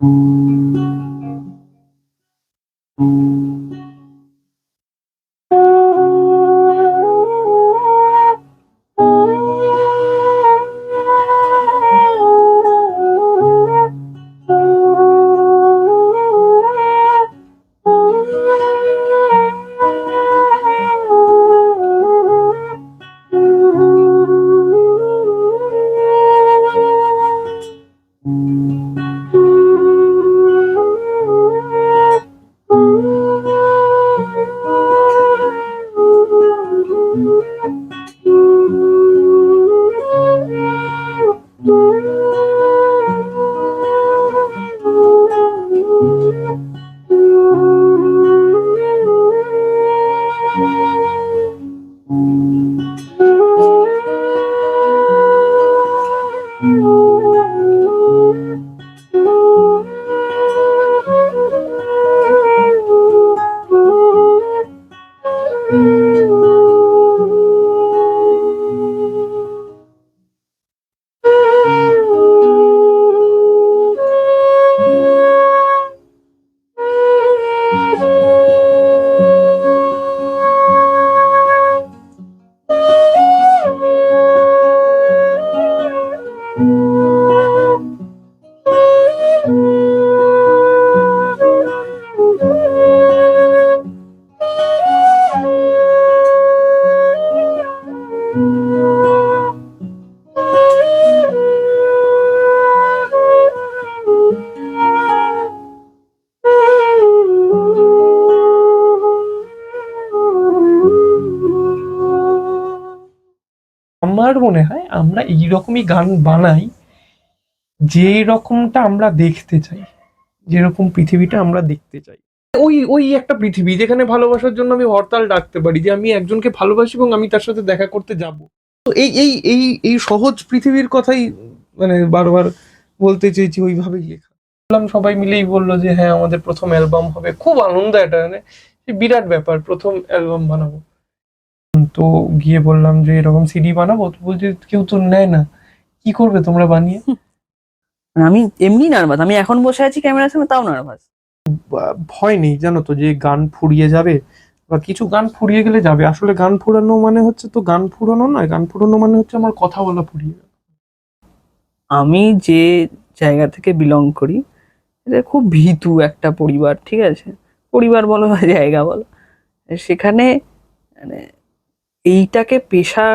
আমার মনে হয় আমরা এইরকমই গান বানাই যে রকমটা আমরা দেখতে চাই, যেরকম পৃথিবীটা আমরা দেখতে চাই। ওই ওই একটা পৃথিবী যেখানে ভালোবাসার জন্য আমি হরতাল ডাকতে পারি, যে আমি একজনকে ভালোবাসি এবং আমি তার সাথে দেখা করতে যাব। তো এই এই এই এই সহজ পৃথিবীর কথাই মানে বারবার বলতে চেয়েছি, ওইভাবেই লেখা। বললাম, সবাই মিলেই বললো যে হ্যাঁ আমাদের প্রথম অ্যালবাম হবে, খুব আনন্দ, এটা মানে বিরাট ব্যাপার, প্রথম অ্যালবাম বানাবো। তো গিয়ে বললাম যে এরকম সিডি বানাবো, তো বলছে কেউ তো নেয় না, কি করবে তোমরা বানিয়ে? আমি এমনি নার্ভাস, আমি এখন বসে আছি ক্যামেরার সামনে তাও নার্ভাস। ভয় নেই জানো তো যে গান ফুরিয়ে যাবে, বা কিছু গান ফুরিয়ে গেলে যাবে। আসলে গান ফুরানো মানে হচ্ছে তো গান ফুরানো নয়, গান ফুরানো মানে হচ্ছে আমার কথা বলা ফুরিয়ে গেল। আমি যে জায়গা থেকে বিলং করি এটা খুব ভীতু একটা পরিবার, ঠিক আছে, পরিবার বলো বা জায়গা বলো, সেখানে মানে এইটাকে পেশা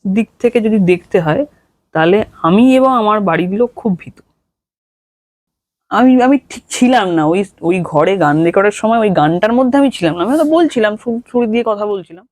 দিক থেকে যদি দেখতে হয় তাহলে আমি এবং আমার বাড়ির লোক খুব ভীতু। আমি আমি ঠিক ছিলাম না ওই ওই ঘরে গান রেকর্ডের সময়, ওই গানটার মধ্যে আমি ছিলাম না। আমি হয়তো বলছিলাম, সুর দিয়ে কথা বলছিলাম।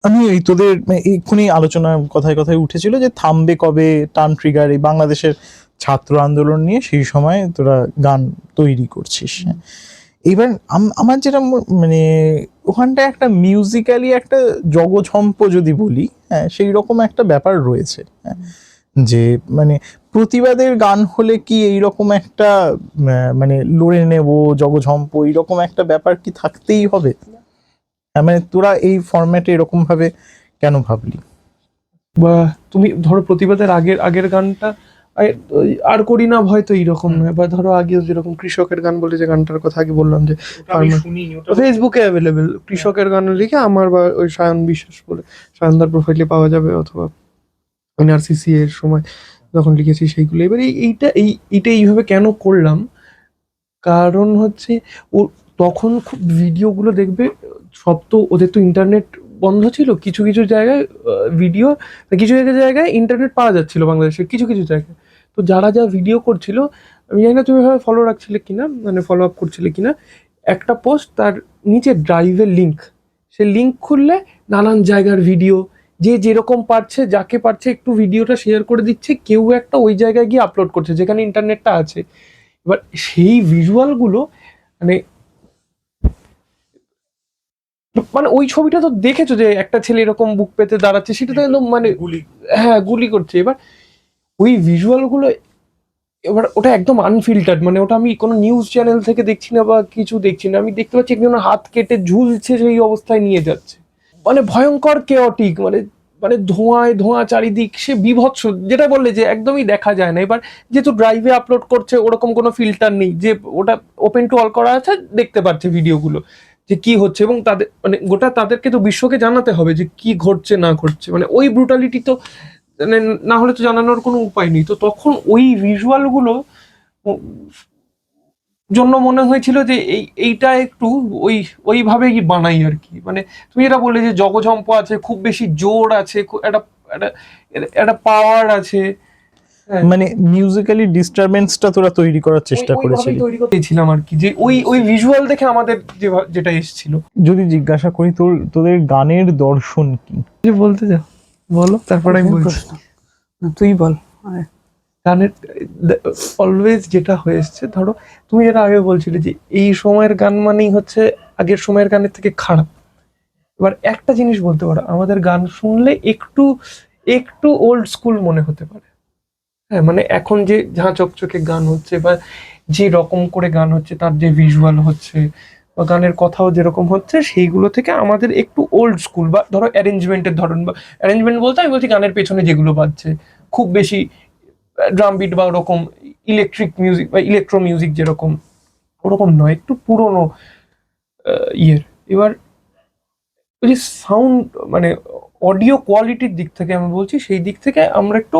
আমি এই তোদের এক্ষুনি আলোচনা কথায় কথায় উঠেছিল যে থামবে কবে টার্ন ট্রিগার, এই বাংলাদেশের ছাত্র আন্দোলন নিয়ে সেই সময় তোরা গান তৈরি করছিস। এইবার আমার যেটা মানে ওখানটায় একটা মিউজিক্যালি একটা জগঝম্প যদি বলি, হ্যাঁ সেই রকম একটা ব্যাপার রয়েছে। হ্যাঁ, যে মানে প্রতিবাদের গান হলে কি এইরকম একটা মানে লড়ে নেব জগঝম্প এইরকম একটা ব্যাপার কি থাকতেই হবে? মানে তোরা এই ফরম্যাটে এরকম ভাবে কেন ভাবলি? বা তুমি ধরো প্রতিবাদের আগের আগের গানটা আর করি না ভয় তো এইরকম নয়, বা ধরো আগে যেরকম কৃষকের গান বলে যে গানটার কথা আগে বললাম, যে ফেসবুকে অ্যাভেলেবেল কৃষকের গান লিখে আমার বা ওই সায়ন বিশ্বাস বলে সায়নদার প্রোফাইলে পাওয়া যাবে, অথবা এনআরসিসি এর সময় যখন লিখেছি সেইগুলো। এবার এইটা এইভাবে কেন করলাম, কারণ হচ্ছে ও তখন খুব ভিডিওগুলো দেখবে, সব তো ওদের তো ইন্টারনেট বন্ধ ছিল, কিছু কিছু জায়গায় ভিডিও, কিছু কিছু জায়গায় ইন্টারনেট পাওয়া যাচ্ছিল বাংলাদেশের কিছু কিছু জায়গায়। তো যারা যা ভিডিও করছিল, আমি জানি না তুমি এভাবে ফলো রাখছিলে কিনা, মানে ফলো আপ করছিলে কিনা, একটা পোস্ট তার নিচে ড্রাইভের লিঙ্ক, সে লিঙ্ক খুললে নানান জায়গার ভিডিও, যে যেরকম পারছে যাকে পারছে একটু ভিডিওটা শেয়ার করে দিচ্ছে, কেউ একটা ওই জায়গায় গিয়ে আপলোড করছে যেখানে ইন্টারনেটটা আছে। এবার সেই ভিজুয়ালগুলো মানে মানে ওই ছবিটা তো দেখেছো যে একটা ছেলে এরকম বুক পেতে দাঁড়াচ্ছে, সেটা তো একদম মানে হ্যাঁ গুলি করছে। এবার ওই ভিজুয়ালগুলো, এবার ওটা একদম আনফিল্টার্ড, মানে ওটা আমি কোনো নিউজ চ্যানেল থেকে দেখছি না বা কিছু দেখছি না, আমি দেখতে পাচ্ছি একজন হাত কেটে ঝুলছে সেই অবস্থায় নিয়ে যাচ্ছে, মানে ভয়ঙ্কর কেওটিক, মানে মানে ধোঁয়ায় ধোঁয়া চারিদিক, সে বিভৎস, যেটা বললে যে একদমই দেখা যায় না। এবার যেহেতু ড্রাইভে আপলোড করছে ওরকম কোনো ফিল্টার নেই, যে ওটা ওপেন টু অল করা আছে, দেখতে পাচ্ছে ভিডিওগুলো যে কি হচ্ছে, এবং তাদের মানে গোটা তাদেরকে তো বিশ্বকে জানাতে হবে যে কি ঘটছে না ঘটছে, মানে ওই ব্রুটালিটি তো মানে না হলে তো জানানোর কোনো উপায় নেই। তো তখন ওই ভিজুয়ালগুলো জন্য মনে হয়েছিল যে এইটা একটু ওইভাবেই বানাই আর কি। মানে তুমি যেটা বললে যে জগজম্প আছে, খুব বেশি জোর আছে, একটা একটা একটা পাওয়ার আছে, হ্যাঁ, মানে মিউজিক্যালি ডিস্টারবেন্সটা তোরা তৈরি করার চেষ্টা ওইভাবেই করেছিলি। তৈরি করতেছিলাম আর কি, যে ওই ভিজুয়াল দেখে আমাদের যেটা এসেছিল। যদি জিজ্ঞাসা করি তোদের গানের দর্শন কি? যে বলতে যাও বলো, তারপর আমি বলছি। প্রশ্ন। তুই বল। আয়। গানের অলওয়েজ যেটা হয়ে এসছে, ধরো তুমি যেটা আগে বলছিলে যে এই সময়ের গান মানেই হচ্ছে আগের সময়ের গানের থেকে খারাপ। এবার একটা জিনিস বলতে পারো, আমাদের গান শুনলে একটু একটু ওল্ড স্কুল মনে হতে পারে, হ্যাঁ, মানে এখন যে ঝাঁ চকচকে গান হচ্ছে বা যে রকম করে গান হচ্ছে, তার যে ভিজুয়াল হচ্ছে বা গানের কথাও যেরকম হচ্ছে, সেইগুলো থেকে আমাদের একটু ওল্ড স্কুল, বা ধরো অ্যারেঞ্জমেন্টের ধরন, বা অ্যারেঞ্জমেন্ট বলতে আমি বলছি গানের পেছনে যেগুলো বাজছে, খুব বেশি ড্রাম বিট বা ওরকম ইলেকট্রিক মিউজিক বা ইলেকট্রো মিউজিক যেরকম, ওরকম নয়, একটু পুরোনো ইয়ের। এবার ওই যে সাউন্ড মানে অডিও কোয়ালিটির দিক থেকে আমি বলছি, সেই দিক থেকে আমরা একটু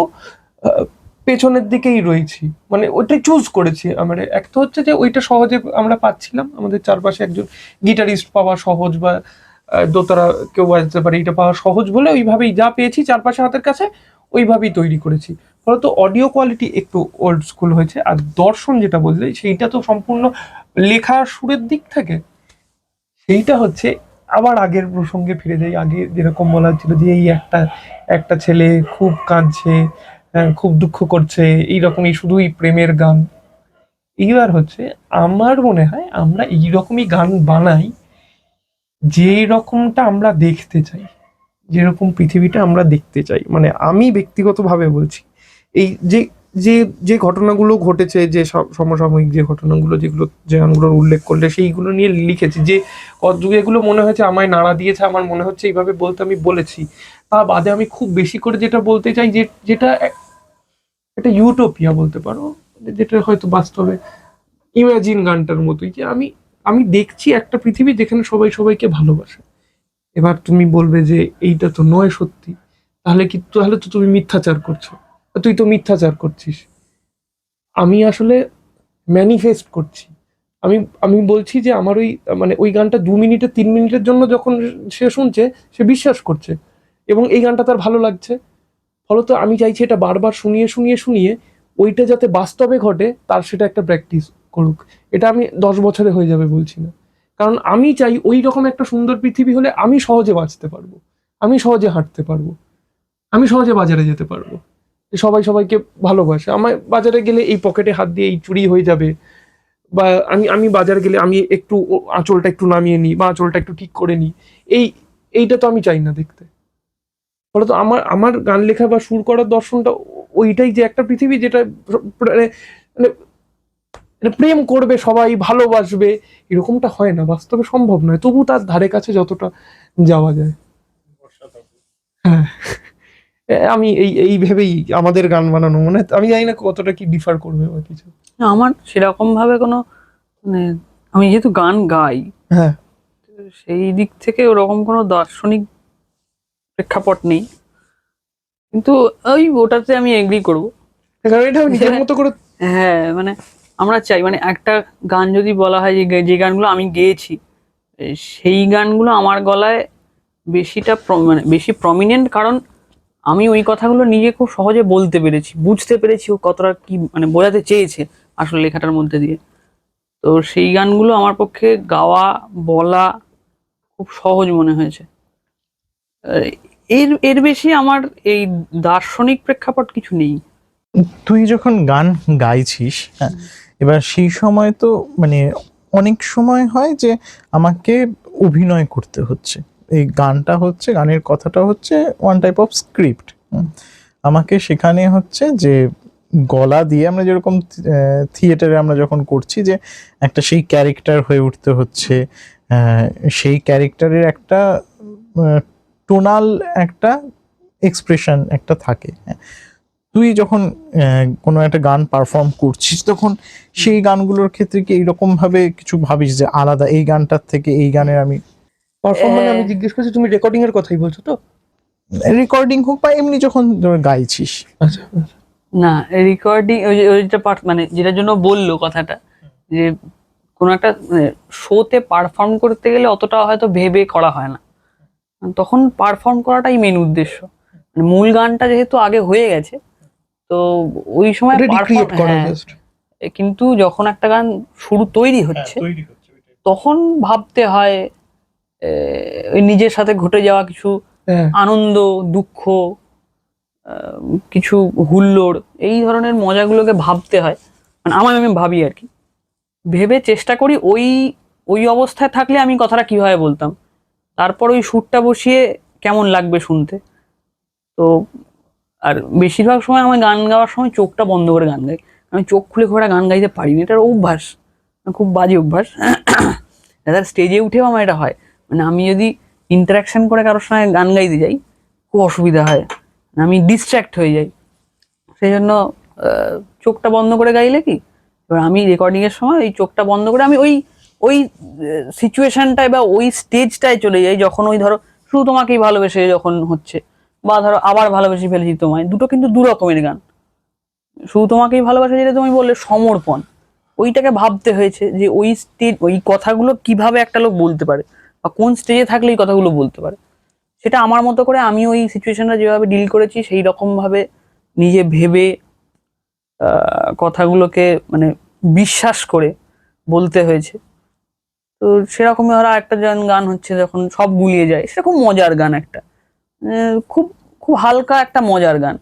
আহ, পেছনের দিকেই রয়েছি, মানে ওইটাই চুজ করেছি আমরা। এক তো হচ্ছে যে ওইটা সহজে আমরা পাচ্ছিলাম, আমাদের চারপাশে একজন গিটারিস্ট পাওয়া সহজ, বা দোতারা কেউ বাজতে পারে, এটা পাওয়া সহজ বলে ওইভাবেই যা পেয়েছি চারপাশে হাতের কাছে ওইভাবেই তৈরি করেছি। ফলত অডিও কোয়ালিটি একটু ওল্ড স্কুল হয়েছে। আর দর্শন যেটা বললে, সেইটা তো সম্পূর্ণ লেখা সুরের দিক থেকে, সেইটা হচ্ছে আবার আগের প্রসঙ্গে ফিরে যাই। আগে যেরকম বলা হচ্ছিল যে এই একটা একটা ছেলে খুব কাঁদছে, খুব দুঃখ করছে, এইরকমই শুধুই প্রেমের গান। এইবার হচ্ছে আমার মনে হয় আমরা এইরকমই গান বানাই যে রকমটা আমরা দেখতে চাই, যেরকম পৃথিবীটা আমরা দেখতে চাই। মানে আমি ব্যক্তিগতভাবে বলছি, এই যে যে যে ঘটনাগুলো ঘটেছে, যে সমসাময়িক যে ঘটনাগুলো, যেগুলো যে গানগুলোর উল্লেখ করলে সেইগুলো নিয়ে লিখেছি, যে যেগুলো মনে হয়েছে আমায় নাড়া দিয়েছে, আমার মনে হচ্ছে এইভাবে বলতে আমি বলেছি। তা বাদে আমি খুব বেশি করে যেটা বলতে চাই, যে যেটা একটা ইউটোপিয়া বলতে পারো, যেটা হয়তো বাস্তবে ইমাজিন গানটার মতোই, যে আমি আমি দেখছি একটা পৃথিবী যেখানে সবাই সবাইকে ভালোবাসে। এবার তুমি বলবে যে এইটা তো নয় সত্যি, তাহলে তো তুমি মিথ্যাচার করছো, তুই তো মিথ্যাচার করছিস। আমি আসলে ম্যানিফেস্ট করছি। আমি আমি বলছি যে আমার ওই মানে ওই গানটা 2 মিনিটের 3 মিনিটের জন্য যখন সে শুনছে, সে বিশ্বাস করছে এবং এই গানটা তার ভালো লাগছে। ফলত আমি চাইছি এটা বারবার শুনিয়ে শুনিয়ে শুনিয়ে ওইটা যাতে বাস্তবে ঘটে, তার সেটা একটা প্র্যাকটিস করুক। এটা আমি 10 বছরে হয়ে যাবে বলছি না, কারণ আমি চাই ওই রকম একটা সুন্দর পৃথিবী হলে আমি সহজে বাঁচতে পারবো, আমি সহজে হাঁটতে পারবো, আমি সহজে বাজারে যেতে পারবো, যে সবাই সবাইকে ভালোবাসে। আমার বাজারে গেলে এই পকেটে হাত দিয়ে এই চুরি হয়ে যাবে, বা আমি আমি বাজারে গেলে আমি একটু আঁচলটা একটু নামিয়ে নিই বা আঁচলটা একটু ঠিক করে নিই, এই এইটা তো আমি চাই না দেখতে। ফলত আমার আমার গান লেখা বা সুর করার দর্শনটা ওইটাই, যে একটা পৃথিবী যেটা মানে মানে মানে প্রেম করবে সবাই, ভালোবাসবে, এরকমটা হয় না, বাস্তবে সম্ভব নয়, তবু তার ধারে কাছে যতটা যাওয়া যায়। হ্যাঁ, আমি এই ভেবেই আমাদের গান বানানো, মানে আমি জানি না কতটা কি ডিফার করবে বা কিছু। না, আমার সেরকম ভাবে কোনো মানে আমি যেহেতু গান গাই, হ্যাঁ, সেই দিক থেকে ওরকম কোনো দার্শনিক প্রেক্ষাপট নেই, কিন্তু ওই ওটাতে আমি এগ্রি করব। কারণ এটা আমি নিজের মতো করে। হ্যাঁ, মানে আমরা চাই মানে একটা গান যদি বলা হয় যে গানগুলো আমি গেয়েছি, সেই গানগুলো আমার গলায় বেশিটা মানে বেশি প্রমিনেন্ট, কারণ আমি ওই কথাগুলো নিজে খুব সহজে বলতে পেরেছি, বুঝতে পেরেছি ও কতটা কি মানে বোঝাতে চেয়েছে আসলে লেখাটার মধ্যে দিয়ে। তো সেই গানগুলো আমার পক্ষে গাওয়া বলা খুব সহজ মনে হয়েছে। এর এর বেশি আমার এই দার্শনিক প্রেক্ষাপট কিছু নেই। তুই যখন গান গাইছিস, হ্যাঁ, এবার সেই সময় তো মানে অনেক সময় হয় যে আমাকে অভিনয় করতে হচ্ছে, এই গানটা হচ্ছে, গানের কথাটা হচ্ছে ওয়ান টাইপ অফ স্ক্রিপ্ট। আমাকে সেখানে হচ্ছে যে গলা দিয়ে আমরা যেরকম থিয়েটারে আমরা যখন করছি যে একটা সেই ক্যারেক্টার হয়ে উঠতে হচ্ছে, সেই ক্যারেক্টারের একটা টোনাল একটা এক্সপ্রেশন একটা থাকে। তুই যখন কোনো একটা গান পারফর্ম করছিস তখন সেই গানগুলোর ক্ষেত্রে কি এইরকম ভাবে কিছু ভাবিস যে আলাদা এই গানটার থেকে এই গানের আমি পারফর্ম মানে আমি জিজ্ঞেস করছি তুমি রেকর্ডিং এর কথাই বলছো তো? রেকর্ডিং হোক বা এমনি যখন গাইছিস? আচ্ছা না, রেকর্ডিং ওইটা পার্ট মানে যেটার জন্য বললো কথাটা, যে কোনো একটা শোতে পারফর্ম করতে গেলে অতটা হয়তো ভেবে করা হয় না, তখন পারফর্ম করাটাই মেন উদ্দেশ্য। মানে মূল গানটা যেহেতু আগে হয়ে গেছে, তো ওই সময় রিক্রিয়েট করা জাস্ট। কিন্তু যখন একটা গান তৈরি হচ্ছে তখন ভাবতে হয় ওই নিজের সাথে ঘটে যাওয়া কিছু আনন্দ, দুঃখ, কিছু হুল্লোড়, এই ধরনের মজাগুলোকে ভাবতে হয়। মানে আমি ভাবি আর কি, ভেবে চেষ্টা করি ওই ওই অবস্থায় থাকলে আমি কথাটা কিভাবে বলতাম, তারপর ওই সুরটা বসিয়ে কেমন লাগবে শুনতে। তো আর বেশিরভাগ সময় আমার গান গাওয়ার সময় চোখটা বন্ধ করে গান গাই। আমি চোখ খুলে খুব একটা গান গাইতে পারি না, এটার অভ্যাস, খুব বাজে অভ্যাস। তার স্টেজে উঠেও আমার এটা হয়, মানে আমি যদি ইন্টারাকশন করে কারোর সঙ্গে গান গাইতে যাই খুব অসুবিধা হয়, আমি ডিস্ট্র্যাক্ট হয়ে যাই। সেই জন্য চোখটা বন্ধ করে গাইলে কি, এবার আমি রেকর্ডিং এর সময় ওই চোখটা বন্ধ করে আমি ওই ওই সিচুয়েশনটায় বা ওই স্টেজটায় চলে যাই, যখন ওই ধরো শুধু তোমাকেই ভালোবেসে যখন হচ্ছে, বা ধরো আবার ভালোবেসে ফেলেছি তোমায়, দুটো কিন্তু দু রকমের গান। শুধু তোমাকেই ভালোবাসা যেটা তুমি বললে সমর্পণ, ওইটাকে ভাবতে হয়েছে যে ওই স্টেজ, ওই কথাগুলো কিভাবে একটা লোক বলতে পারে বা কোন স্টেজে থাকলে এই কথাগুলো বলতে পারে, সেটা আমার মতো করে আমি ওই সিচুয়েশনটা যেভাবে ডিল করেছি সেই রকম ভাবে নিজে ভেবে কথাগুলোকে মানে বিশ্বাস করে বলতে হয়েছে। তো সেরকমই ধরো একটা গান হচ্ছে যখন সব গুলিয়ে যায়, সেটা খুব মজার গান, একটা খুব খুব হালকা একটা মজার গান,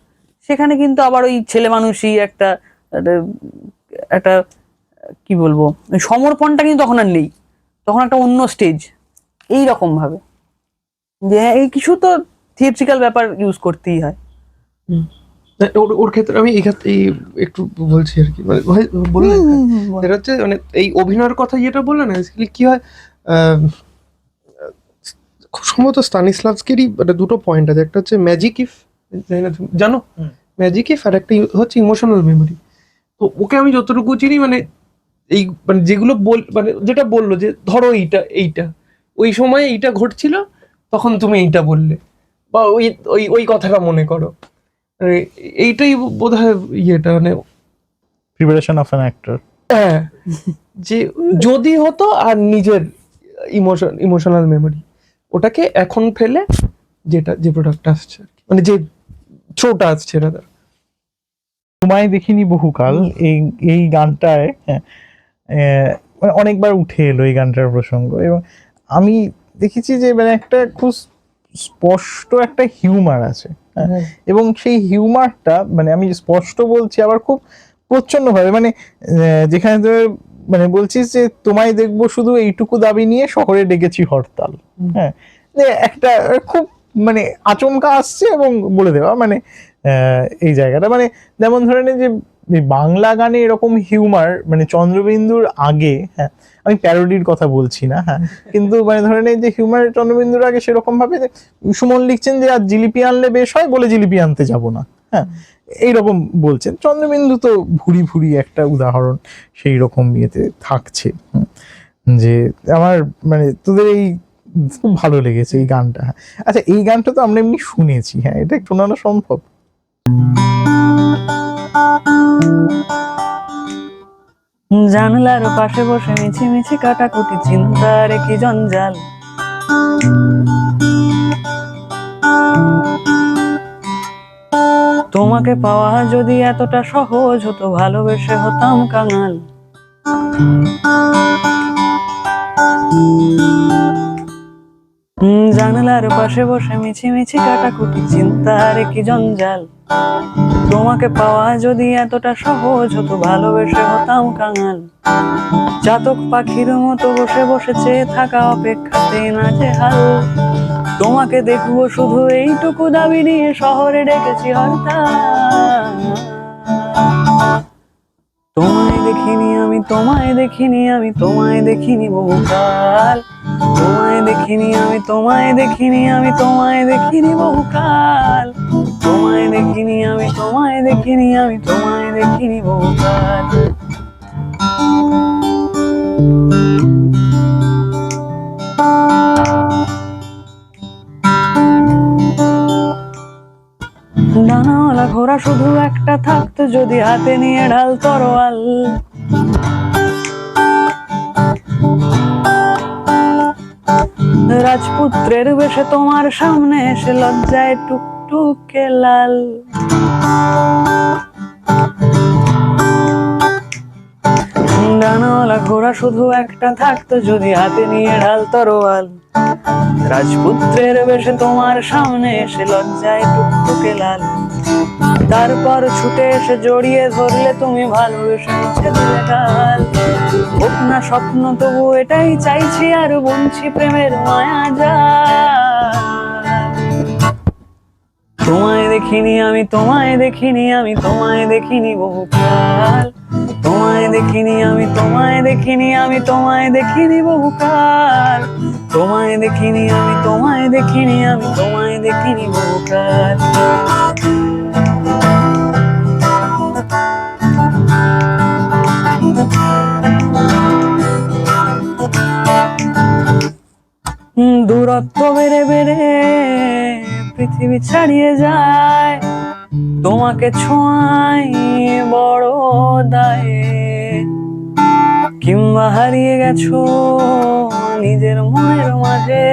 সেখানে কিন্তু আবার ওই ছেলে মানুষই একটা একটা কি বলবো, ওই সমর্পণটা কিন্তু তখন আর নেই, তখন একটা অন্য স্টেজ। এই রকম ভাবে যে এই কিছু তো থিয়েট্রিক্যাল ব্যাপার ইউজ করতেই হয়। ওর ক্ষেত্রে আমি এই ক্ষেত্রে একটু বলছি আর কি, মানে বললেন এটা হচ্ছে মানে এই অভিনয়ের কথা যেটা বললেন না, বেসিক্যালি কি হয়, খুব সম্ভবত স্টানিস্লাভস্কিরই মানে দুটো পয়েন্ট আছে, একটা হচ্ছে ম্যাজিক ইফ, জানো ম্যাজিক ইফ, আর একটা হচ্ছে ইমোশনাল মেমোরি। তো ওকে আমি যতটুকু চিনি মানে এই মানে যেগুলো মানে যেটা বললো যে ধরো এইটা ওই সময় এইটা ঘটছিল তখন তুমি এইটা বললে, বা ওই ওই ওই কথাটা মনে করো, এইটাই বোধহয় ইয়েটা মানে প্রিপারেশন অফ অ্যান অ্যাক্টর। হ্যাঁ, যে যদি হতো আর নিজের ইমোশনাল মেমোরি ওটাকে এখন ফেলে যেটা যে প্রোডাক্টটা আসছে আর কি, মানে যে শোটা আসছে রাদার। তোমায় দেখিনি বহুকাল, এই এই গানটায় মানে অনেকবার উঠে এলো এই গানটার প্রসঙ্গ, এবং আমি দেখেছি যে মানে একটা খুব স্পষ্ট একটা হিউমার আছে, এবং সেই হিউমারটা মানে আমি স্পষ্ট বলছি আবার খুব প্রচন্ড ভাবে, মানে যেখানে তুই মানে বলছিস যে তোমায় দেখবো শুধু এইটুকু দাবি নিয়ে শহরে ডেকেছি হরতাল, হ্যাঁ, যে একটা খুব মানে আচমকা আসছে এবং বলে দেওয়া, মানে এই জায়গাটা মানে যেমন ধরে নে যে বাংলা গানে এরকম হিউমার মানে চন্দ্রবিন্দুর আগে, হ্যাঁ আমি প্যারোডির কথা বলছি না, হ্যাঁ, কিন্তু মানে ধরে নে যে হিউমার চন্দ্রবিন্দুর আগে সেরকম ভাবে যে সুমন লিখছেন যে আজ জিলিপি আনলে বেশ হয় বলে জিলিপি আনতে যাব না, হ্যাঁ এইরকম বলছেন। চন্দ্রবিন্দু তো ভুরি ভুরি একটা উদাহরণ সেই রকম ইয়েতে থাকছে, যে আমার মানে তোদের এই খুব ভালো লেগেছে এই গানটা। আচ্ছা এই গানটা তো আমরা এমনি শুনেছি, হ্যাঁ এটা একটু শোনানো সম্ভব? জানলার পাশে বসে মিছিমিছি কাটাকুটি চিন্তার কি জঞ্জাল, তোমাকে পাওয়া যদি এতটা সহজ হতো ভালোবেসে হতাম কাঙাল। জানালার পাশে বসে মিছি মিছি কাটাকুটি চিন্তার কি জঞ্জাল। তোমাকে পাওয়া যদি এতটা সহজ হতো, ভালোবেসে হতাম কাঙাল। চাতক পাখির মতো বসে বসে চেয়ে থাকা অপেক্ষাতে নাজেহাল। তোমাকে দেখবো শুধু এইটুকু দাবি নিয়ে শহরে ডেকেছি হরতাল। তোমায় দেখিনি আমি, তোমায় দেখিনি আমি, তোমায় দেখিনি বহুকাল। তোমায় দেখিনি আমি, তোমায় দেখিনি আমি, তোমায় দেখিনি বহুকাল। তোমায় দেখিনি আমি, তোমায় দেখিনি আমি, তোমায় দেখিনি বহুকাল। ডানাওয়ালা ঘোড়া শুধু একটা থাকতো যদি, হাতে নিয়ে ঢাল তরোয়াল। রাজপুত্রের বেশে তোমার সামনে এসে লজ্জায় টুকটুকে লাল। ডানাওয়ালা ঘোড়া শুধু একটা থাকতো যদি, হাতে নিয়ে ঢাল তরোয়াল। রাজপুত্রের বেশে তোমার সামনে এসে লজ্জায় টুকটুকে লাল। তারপর ছুটে এসে জড়িয়ে ধরলে তুমি, ভালোবেসে মুছে দিলে গাল। হোক না স্বপ্ন তবু এটাই চাইছি, আর বুনছি প্রেমের মায়া জাল। তোমায় দেখিনি আমি, তোমায় দেখিনি আমি, তোমায় দেখিনি বহুকাল। তোমায় দেখিনি আমি, তোমায় দেখিনি আমি, তোমায় দেখিনি বহুকাল। তোমায় দেখিনি আমি, তোমায় দেখিনি আমি, তোমায় দেখিনি বহুকাল। দূরত্ব বেড়ে বেড়ে পৃথিবী ছাড়িয়ে যায়। তোমাকে ছোঁয়াই বড় দায়ে, কিংবা হারিয়ে গেছো নিজের মনের মাঝে।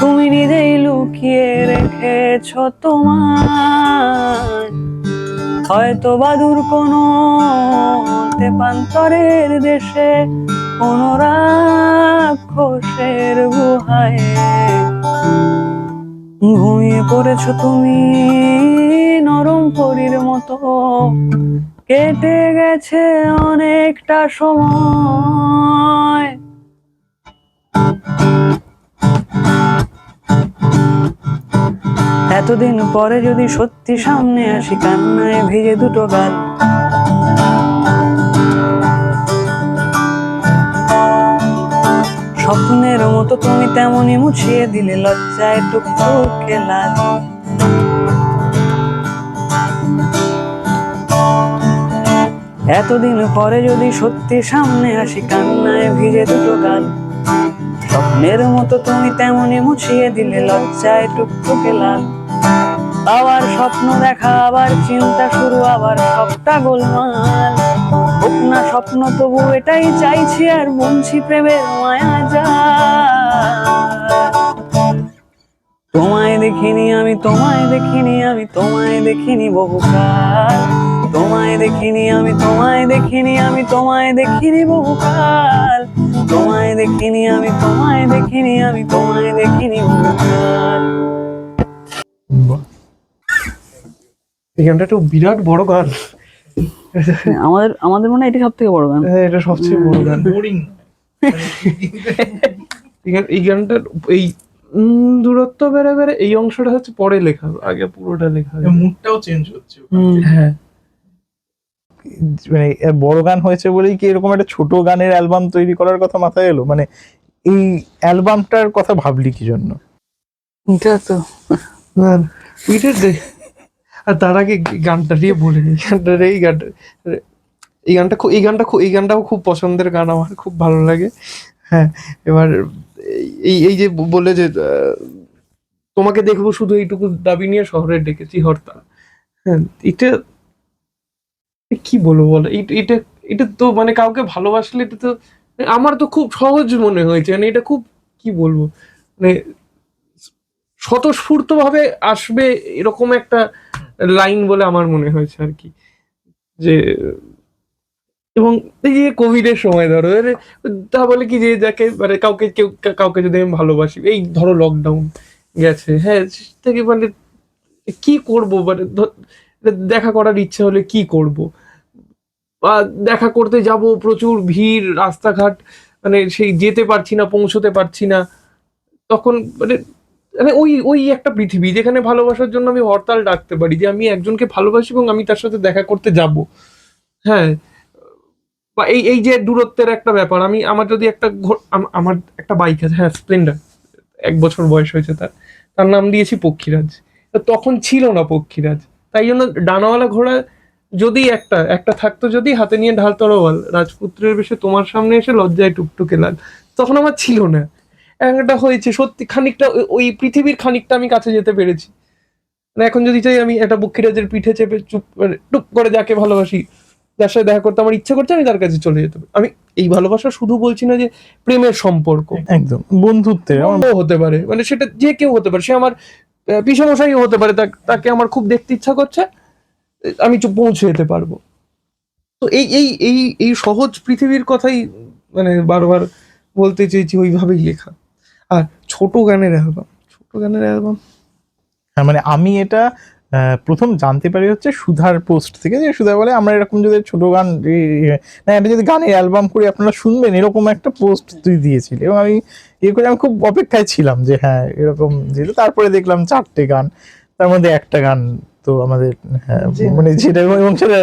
তুমি নিজেই লুকিয়ে রেখেছো তোমার, হয়তো বাদুর কোনো তেপান্তরের দেশে, কোনো রাক্ষসের গুহায়। ঘুমিয়ে পড়েছো তুমি নরম পরীর মতো, কেটে গেছে অনেকটা সময়। এতদিন পরে যদি সত্যি সামনে আসি, কান্নায় ভিজে দুটো গাল। স্বপ্নের মতো তুমি তেমনই মুছিয়ে দিলে লজ্জায় টুকটুকে লাল। এতদিন পরে যদি সত্যি সামনে আসি, কান্নায় ভিজে দুটো গাল। স্বপ্নের মতো তুমি তেমনই মুছিয়ে দিলে লজ্জায় টুকটুকে লাল। আবার স্বপ্ন দেখা, আবার চিন্তা শুরু, আবার সবটা গোলমাল। হোক না স্বপ্ন তবু এটাই চাইছি, আর বুনছি প্রেমের মায়া জাল। তোমায় দেখিনি আমি, তোমায় দেখিনি আমি, তোমায় দেখিনি বহুকাল। তোমায় দেখিনি আমি, তোমায় দেখিনি আমি, তোমায় দেখিনি বহুকাল। তোমায় দেখিনি আমি, তোমায় দেখিনি আমি, তোমায় দেখিনি বহুকাল। এই গানটা একটা বিরাট বড় গান। আমাদের আমাদের মনে হয় এটা সব থেকে বড় গান। হ্যাঁ, এটা সবচেয়ে বড় গান। বোরিং। এই গানটার এই দূরত্ব বেড়ে বেড়ে এই অংশটা হচ্ছে পরে লেখা, আগে পুরোটা লেখা। মুডটাও চেঞ্জ হচ্ছে। হ্যাঁ, মানে বড় গান হয়েছে বলেই কি এরকম একটা ছোট গানের অ্যালবাম তৈরি করার কথা মাথায় এলো? মানে এই অ্যালবামটার কথা ভাবলি কি জন্য? এটা তো না উইটার দে। আর তার আগে গানটা দিয়ে বলে নিই, এই গানটাও খুব পছন্দের গান আমার, খুব ভালো লাগে। হ্যাঁ, এবার এই যে বলে যে তোমাকে দেখবো শুধু এইটুকু দাবি নিয়ে শহরে ডেকেছি হরতাল। হ্যাঁ, এটা কি বলবো বলো, এটা এটা তো মানে কাউকে ভালোবাসলে এটা তো আমার তো খুব সহজ মনে হয়েছে। মানে এটা খুব কি বলবো, মানে স্বতঃস্ফূর্ত ভাবে আসবে এরকম একটা লাইন বলে আমার মনে হয়েছে আর কি। যে এবং এই যে কোভিডের সময় ধরো তা বলে কি যে যাকে মানে কাউকে যদি আমি ভালোবাসি, এই ধরো লকডাউন গেছে, হ্যাঁ থেকে মানে কি করব, মানে দেখা করার ইচ্ছে হলে কি করব, বা দেখা করতে যাব প্রচুর ভিড়, রাস্তাঘাট মানে সেই যেতে পারছি না, পৌঁছতে পারছি না, তখন মানে মানে ওই ওই একটা পৃথিবী যেখানে ভালোবাসার জন্য আমি হরতাল ডাকতে পারি যে আমি একজনকে ভালোবাসি এবং আমি তার সাথে দেখা করতে যাব। হ্যাঁ, বা এই এই যে দূরত্বের একটা ব্যাপার, আমি আমার যদি একটা আমার একটা বাইক আছে, হ্যাঁ স্প্লেন্ডার, 1 বছর বয়স হয়েছে তার, তার নাম দিয়েছি পক্ষীরাজ। তো তখন ছিল না পক্ষীরাজ, তাই জন্য ডানাওয়ালা ঘোড়া যদি একটা একটা থাকতো, যদি হাতে নিয়ে ঢাল তরোয়াল, রাজপুত্রের বেশে তোমার সামনে এসে লজ্জায় টুকটুকে লাল, তখন আমার ছিল না। একটা হয়েছে সত্যি খানিকটা ওই পৃথিবীর খানিকটা আমি কাছে যেতে পেরেছি। মানে এখন যদি চাই আমি একটা পক্ষীরাজের পিঠে চেপে চুপ করে টুপ করে যাকে ভালোবাসি, যার সাথে দেখা করতে আমার ইচ্ছে করছে, আমি তার কাছে চলে যেতে পারি। আমি এই ভালোবাসা শুধু বলছি না যে প্রেমের সম্পর্ক, একদম বন্ধুত্বের বন্ধুও হতে পারে, মানে সেটা যে কেউ হতে পারে, সে আমার পিসমশাইও হতে পারে, তাকে আমার খুব দেখতে ইচ্ছা করছে, আমি পৌঁছে যেতে পারবো। তো এই এই এই এই সহজ পৃথিবীর কথাই মানে বারবার বলতে চেয়েছি, ওইভাবেই লেখা। আর ছোট গানের অ্যালবাম হ্যাঁ, মানে আমি এটা প্রথম জানতে পারি হচ্ছে সুধার পোস্ট থেকে, যে সুধা বলে আমরা এরকম যদি ছোট গান না এটা যদি গানের অ্যালবাম করি আপনারা শুনবেন, এরকম একটা পোস্ট তুই দিয়েছিলি, এবং আমি করে আমি খুব অপেক্ষায় ছিলাম যে হ্যাঁ এরকম যেটা। তারপরে দেখলাম 4টে গান, তার মধ্যে একটা গান তো আমাদের মানে যেটা, এবং সেটা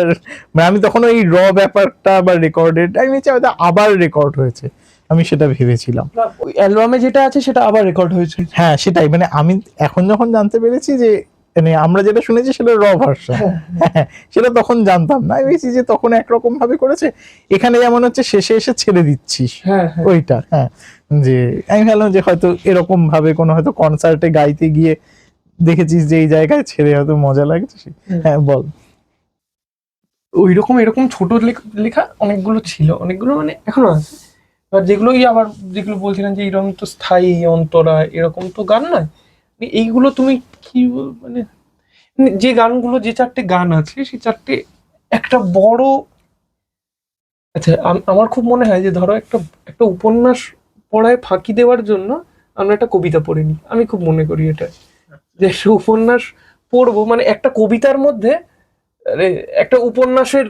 মানে আমি তখন ওই ব্যাপারটা বা রেকর্ডেড আমি হয়তো আবার রেকর্ড হয়েছে, আমি সেটা ভেবেছিলাম। ওই অ্যালবামে যেটা আছে সেটা আবার রেকর্ড হয়েছে। হ্যাঁ সেটাই, মানে আমি এখন যখন জানতে পেরেছি যে মানে আমরা যেটা শুনেছি সেটা ভার্সন, সেটা তখন জানতাম না। আমি ভেবেছি যে তখন একরকম ভাবে করেছে, এখানে যেমন হচ্ছে শেষে এসে ছেড়ে দিচ্ছিস ওইটা। হ্যাঁ, যে আমি ভাবলাম যে হয়তো এরকম ভাবে কোনো হয়তো কনসার্টে গাইতে গিয়ে দেখেছিস যে এই জায়গায় ছেড়ে হয়তো মজা লাগছে। হ্যাঁ বল। ওইরকম এরকম ছোট লেখা অনেকগুলো ছিল, অনেকগুলো মানে এখনো আছে, এবার যেগুলোই আবার যেগুলো বলছিলাম যে এরকম তো স্থায়ী অন্তরা এরকম তো গান নয়, এইগুলো তুমি কি মানে যে গানগুলো, যে 4টে গান আছে সেই 4টে একটা বড়, আচ্ছা আমার খুব মনে হয় যে ধরো একটা একটা উপন্যাস পড়ায় ফাঁকি দেওয়ার জন্য আমরা একটা কবিতা পড়ে নিই, আমি খুব মনে করি এটা, যে একটা উপন্যাস পড়বো মানে একটা কবিতার মধ্যে একটা উপন্যাসের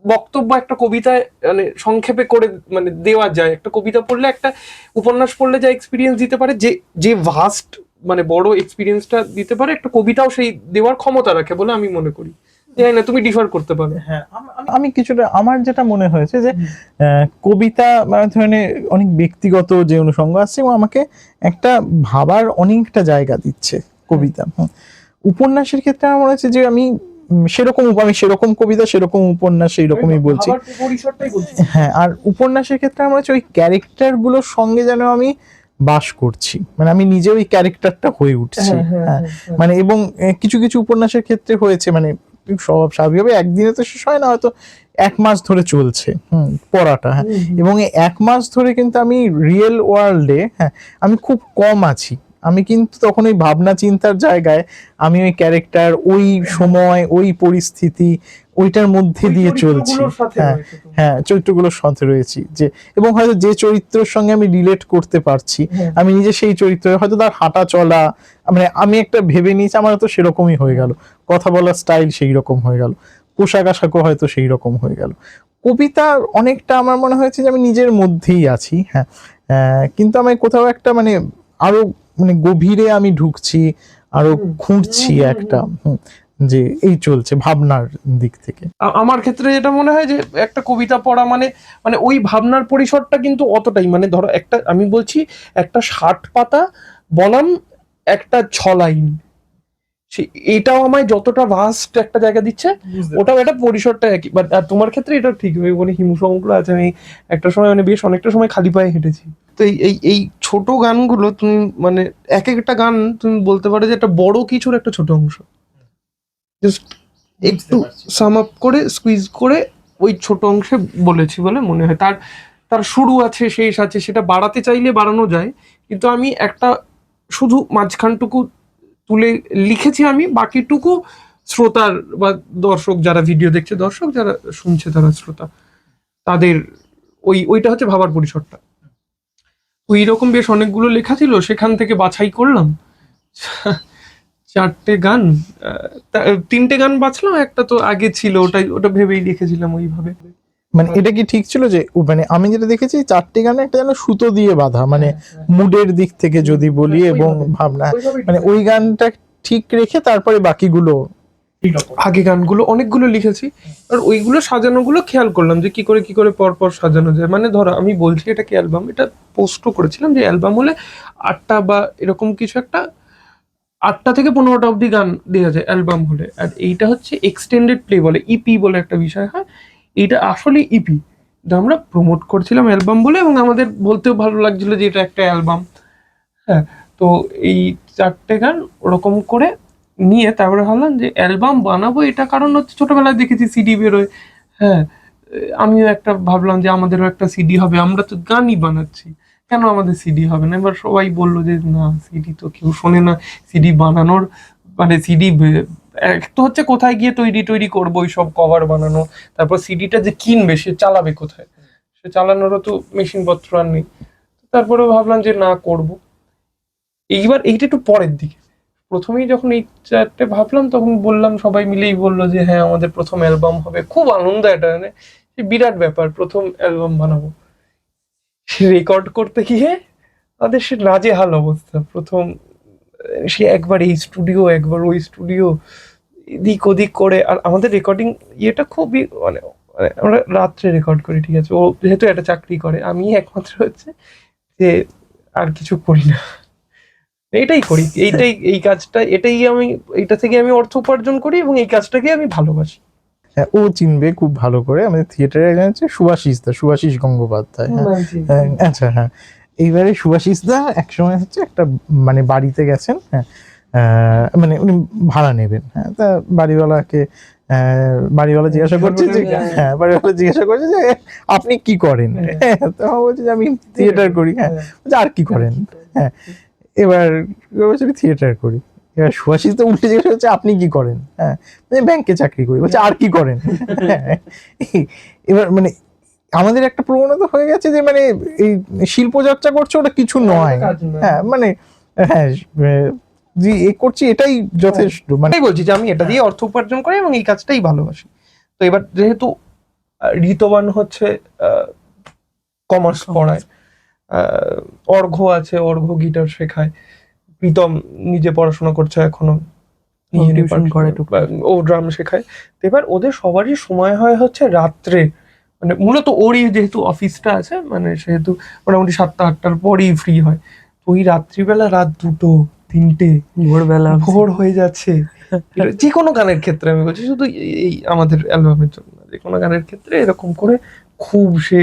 বক্তব্য একটা কবিতায় মানে সংক্ষেপে করে মানে দেওয়া যায়। একটা কবিতা পড়লে, একটা উপন্যাস পড়লে যা এক্সপিরিয়েন্স দিতে পারে, যে যে ভাস্ট মানে বড় এক্সপিরিয়েন্সটা দিতে পারে, একটা কবিতাও সেই দেওয়ার ক্ষমতা রাখে বলে আমি মনে করি। জানি না, তুমি ডিফার করতে পারো। হ্যাঁ, আমি কিছুটা আমার যেটা মনে হয়েছে যে কবিতা মানে ধরনের অনেক ব্যক্তিগত যে অনুষঙ্গ আছে, এবং আমাকে একটা ভাবার অনেকটা জায়গা দিচ্ছে কবিতা। উপন্যাসের ক্ষেত্রে আমার মনে হচ্ছে যে আমি সেরকম কবিতা সেরকম উপন্যাস সেইরকমই বলছি। হ্যাঁ, আর উপন্যাসের ক্ষেত্রে আমার হচ্ছে ওই ক্যারেক্টার গুলোর সঙ্গে যেন আমি বাস করছি, মানে আমি নিজে ওই ক্যারেক্টারটা হয়ে উঠছি। হ্যাঁ, মানে এবং কিছু কিছু উপন্যাসের ক্ষেত্রে হয়েছে মানে স্বাভাবিকভাবে একদিনে তো শেষ হয় না, হয়তো 1 মাস ধরে চলছে পড়াটা। হ্যাঁ, এবং এই 1 মাস ধরে কিন্তু আমি রিয়েল ওয়ার্ল্ডে, হ্যাঁ আমি খুব কম আছি। আমি কিন্তু তখন ওই ভাবনা চিন্তার জায়গায় আমি ওই ক্যারেক্টার, ওই সময়, ওই পরিস্থিতি, ওইটার মধ্যে দিয়ে চলছি। হ্যাঁ হ্যাঁ, চরিত্রগুলোর সাথে রয়েছি, যে এবং হয়তো যে চরিত্রের সঙ্গে আমি রিলেট করতে পারছি, আমি নিজে সেই চরিত্র, হয়তো তার হাঁটা চলা মানে আমি একটা ভেবে নিয়েছি আমার তো সেরকমই হয়ে গেল, কথা বলার স্টাইল সেই রকম হয়ে গেল, পোশাক আশাকও হয়তো সেই রকম হয়ে গেল। কবিতা অনেকটা আমার মনে হয়েছে যে আমি নিজের মধ্যেই আছি। হ্যাঁ, কিন্তু আমি কোথাও একটা মানে আরো মানে গভীরে আমি ঢুকছি, আরো খুঁড়ছি একটা যে এই চলছে ভাবনার দিক থেকে। আমার ক্ষেত্রে যেটা মনে হয় যে একটা কবিতা পড়া মানে মানে ওই ভাবনার পরিসরটা কিন্তু অতটাই, মানে ধরো একটা আমি বলছি একটা 60 পাতা বনাম একটা 6 লাইন, এটাও আমায় যতটা ভাস্ট একটা জায়গা দিচ্ছে, ওটাও একটা পরিসরটা একই। বাট তোমার ক্ষেত্রে এটা ঠিক, মানে হিমসমগ্র আছে, আমি একটা সময় মানে বেশ অনেকটা সময় খালি পায়ে হেঁটেছি। তো এই এই ছোট গানগুলো তুমি মানে এক একটা গান তুমি বলতে পারো যে একটা বড় কিছুর একটা ছোট অংশ, জাস্ট একটু সাম আপ করে স্কুইজ করে ওই ছোট অংশে বলেছি বলে মনে হয়। তার তার শুরু আছে, শেষ আছে, সেটা বাড়াতে চাইলে বাড়ানো যায়, কিন্তু আমি একটা শুধু মাঝখানটুকু তুলে লিখেছি, আমি বাকিটুকু শ্রোতার বা দর্শক যারা ভিডিও দেখছে দর্শক, যারা শুনছে তারা শ্রোতা, তাদের ওইটা হচ্ছে ভাবার পরিসরটা। ওই রকম বেশ অনেকগুলো লেখা ছিল, সেখান থেকে বাছাই করলাম 4টে গান, 3টে গান বাছলাম, একটা তো আগে ছিল, ওটা ভেবেই লিখেছিলাম ওইভাবে। মানে এটা কি ঠিক ছিল যে মানে আমি যেটা দেখেছি 4টি গানে একটা যেন সুতো দিয়ে বাঁধা, মানে মুডের দিক থেকে যদি বলি এবং ভাবনা, মানে ওই গানটা ঠিক রেখে তারপরে বাকিগুলো। আগে গানগুলো অনেকগুলো লিখেছি, আর ওইগুলো সাজানোগুলো খেয়াল করলাম যে কি করে পর পর সাজানো যায়। মানে ধরো আমি বলছি এটা কি অ্যালবাম, এটা পোস্টও করেছিলাম যে অ্যালবাম হলে 8টা বা এরকম কিছু একটা, 8টা থেকে 15টা অব্দি গান দেওয়া যায় অ্যালবাম হলে। আর এইটা হচ্ছে এক্সটেন্ডেড প্লে বলে, ইপি বলে একটা বিষয় হয়। এইটা আসলে ইপি, আমরা প্রমোট করছিলাম অ্যালবাম বলে, এবং আমাদের বলতেও ভালো লাগছিল যে এটা একটা অ্যালবাম। হ্যাঁ, তো এই 4টে গান ওরকম করে নিয়ে তারপরে ভাবলাম যে অ্যালবাম বানাবো। এটা কারণ হচ্ছে ছোটবেলায় দেখেছি সিডি বেরোয়। হ্যাঁ, আমিও একটা ভাবলাম যে আমাদেরও একটা সিডি হবে, আমরা তো গানই বানাচ্ছি, কেন আমাদের সিডি হবে না? এবার সবাই বললো যে না, সিডি তো কেউ শোনে না, সিডি বানানোর মানে সিডি এক তো হচ্ছে কোথায় গিয়ে তৈরি করবো ওইসব কভার বানানো, তারপর সিডিটা যে কিনবে সে চালাবে কোথায়, সে চালানোরও তো মেশিনপত্র আর নেই। তারপরে ভাবলাম যে না, করব। এইবার এইটা একটু পরের দিকে, প্রথমেই যখন এই 4টে ভাবলাম তখন বললাম, সবাই মিলেই বললো যে হ্যাঁ আমাদের প্রথম অ্যালবাম হবে। খুব আনন্দ, এটা মানে বিরাট ব্যাপার, প্রথম অ্যালবাম বানাবো। সে রেকর্ড করতে গিয়ে তাদের সে নাজেহাল অবস্থা। প্রথম সে একবার এই স্টুডিও একবার ওই স্টুডিও, এদিক ওদিক করে। আর আমাদের রেকর্ডিং ইয়েটা খুবই মানে আমরা রাত্রে রেকর্ড করি, ঠিক আছে। ও যেহেতু একটা চাকরি করে, আমি একমাত্র হচ্ছে যে আর কিছু করি না, এটাই করি, এই কাজটা, এইটা থেকে আমি অর্থ উপার্জন করি এবং এই কাজটাকে আমি ভালোবাসি। হ্যাঁ, ও চিনবে খুব ভালো করে, আমাদের থিয়েটারে একজন হচ্ছে সুভাষিস গঙ্গোপাধ্যায়। হ্যাঁ, আচ্ছা, হ্যাঁ। এইবারে সুভাষিসদা একসময় হচ্ছে একটা মানে বাড়িতে গেছেন, হ্যাঁ, মানে উনি ভাড়া নেবেন, হ্যাঁ, তা বাড়িওয়ালা জিজ্ঞাসা করছে যে, হ্যাঁ, বাড়িওয়ালা জিজ্ঞাসা করছে যে আপনি কি করেন? হ্যাঁ, তো বলছে যে আমি থিয়েটার করি। হ্যাঁ, বলছে আর কি করেন? হ্যাঁ, এবার বলছে আমি থিয়েটার করি। এবার সুভাষিস তো উল্টে জিজ্ঞাসা করছে আপনি কি করেন? হ্যাঁ, ব্যাংকে চাকরি করি। বলছে আর কি করেন? হ্যাঁ, এবার মানে আমাদের একটা প্রবণতা হয়ে গেছে যে মানে এই শিল্প চর্চা করছে ওটা কিছু নয়। হ্যাঁ, মানে হ্যাঁ, যে এ করছি এটাই যথেষ্ট। মানে বলছি যে আমি এটা দিয়ে অর্থ উপার্জন করি এবং এই কাজটাই ভালোবাসি। তো এবার যেহেতু ঋতবান হচ্ছে কমার্স পড়ায়, অর্ঘ্য আছে, অর্ঘ্য গিটার শেখায়, প্রীতম নিজে পড়াশোনা করছে এখনো, ও ড্রাম শেখায়। তো এবার ওদের সবারই সময় হয় হচ্ছে রাত্রে, মানে মূলত ওরই যেহেতু অফিসটা আছে, মানে সেহেতু মোটামুটি 7টা-8টার পরেই ফ্রি হয়। তো ওই রাত্রিবেলা রাত 2টো 3টে ভোর হয়ে যাচ্ছে। যে কোনো গানের ক্ষেত্রে আমি বলছি, শুধু এই আমাদের অ্যালবামের জন্য, যে কোনো গানের ক্ষেত্রে এরকম করে খুব সে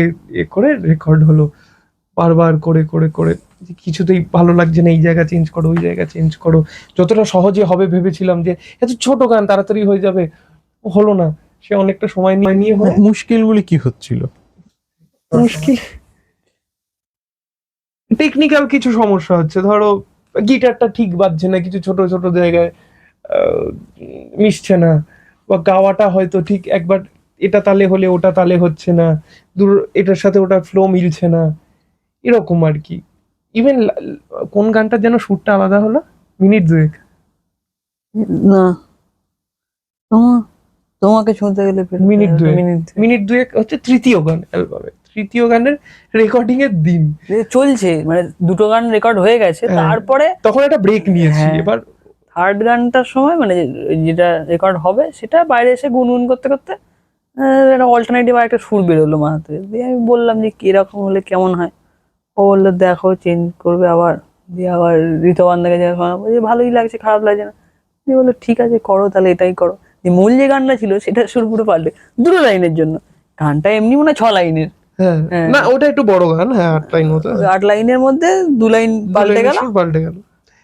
করে রেকর্ড হলো, বারবার করে করে করে কিছুতেই ভালো লাগছে না, এই জায়গা চেঞ্জ করো, ওই জায়গা চেঞ্জ করো। যতটা সহজে হবে ভেবেছিলাম যে এত ছোট গান তাড়াতাড়ি হয়ে যাবে, হলো না। সে অনেকটা সময় নিয়ে মুশকিলগুলি কি হচ্ছিল? মুশকিল টেকনিক্যাল কিছু সমস্যা হচ্ছে, ধরো গিটারটা ঠিক বাজছে না, কিছু ছোট ছোট জায়গায় মিশছে না, বা গাওয়াটা হয়তো ঠিক একবার এটা তালে হলে ওটা তালে হচ্ছে না, দূর এটার সাথে ওটার ফ্লো মিলছে না, এরকম আর কি। ইভেন কোন গানটার যেন সুরটা আলাদা হলো, মিনিট দুয়েক না, তোমাকে শুনতে গেলে মিনিট দুয়েক হচ্ছে তৃতীয় গান অ্যালবামে, তৃতীয় গানের রেকর্ডিং এর দিন চলছে, মানে 2টো গান রেকর্ড হয়ে গেছে, তারপরে তখন একটা ব্রেক নিয়েছি। এবার থার্ড গানটার সময় মানে যেটা রেকর্ড হবে সেটা বাইরে এসে গুনগুন করতে করতে একটা অল্টারনেটিভ আর একটা সুর বেরোলো মাথাতে, দিয়ে আমি বললাম যে কিরকম হলে কেমন হয়। ও বললো দেখো চেঞ্জ করবে আবার, দিয়ে আবার ঋতবান্ধাকে যে ভালোই লাগছে, খারাপ লাগছে না। দিয়ে বললো ঠিক আছে করো তাহলে, এটাই করো। যে মূল যে গানটা ছিল সেটা সুর পুরো পাল্টে 2 লাইনের জন্য, গানটা এমনি মনে হয় 6 লাইনের। না ওটা একটু বড় গান, হ্যাঁ 8 লাইন মতো, 8 লাইনের মধ্যে 2 লাইন পাল্টে গেল।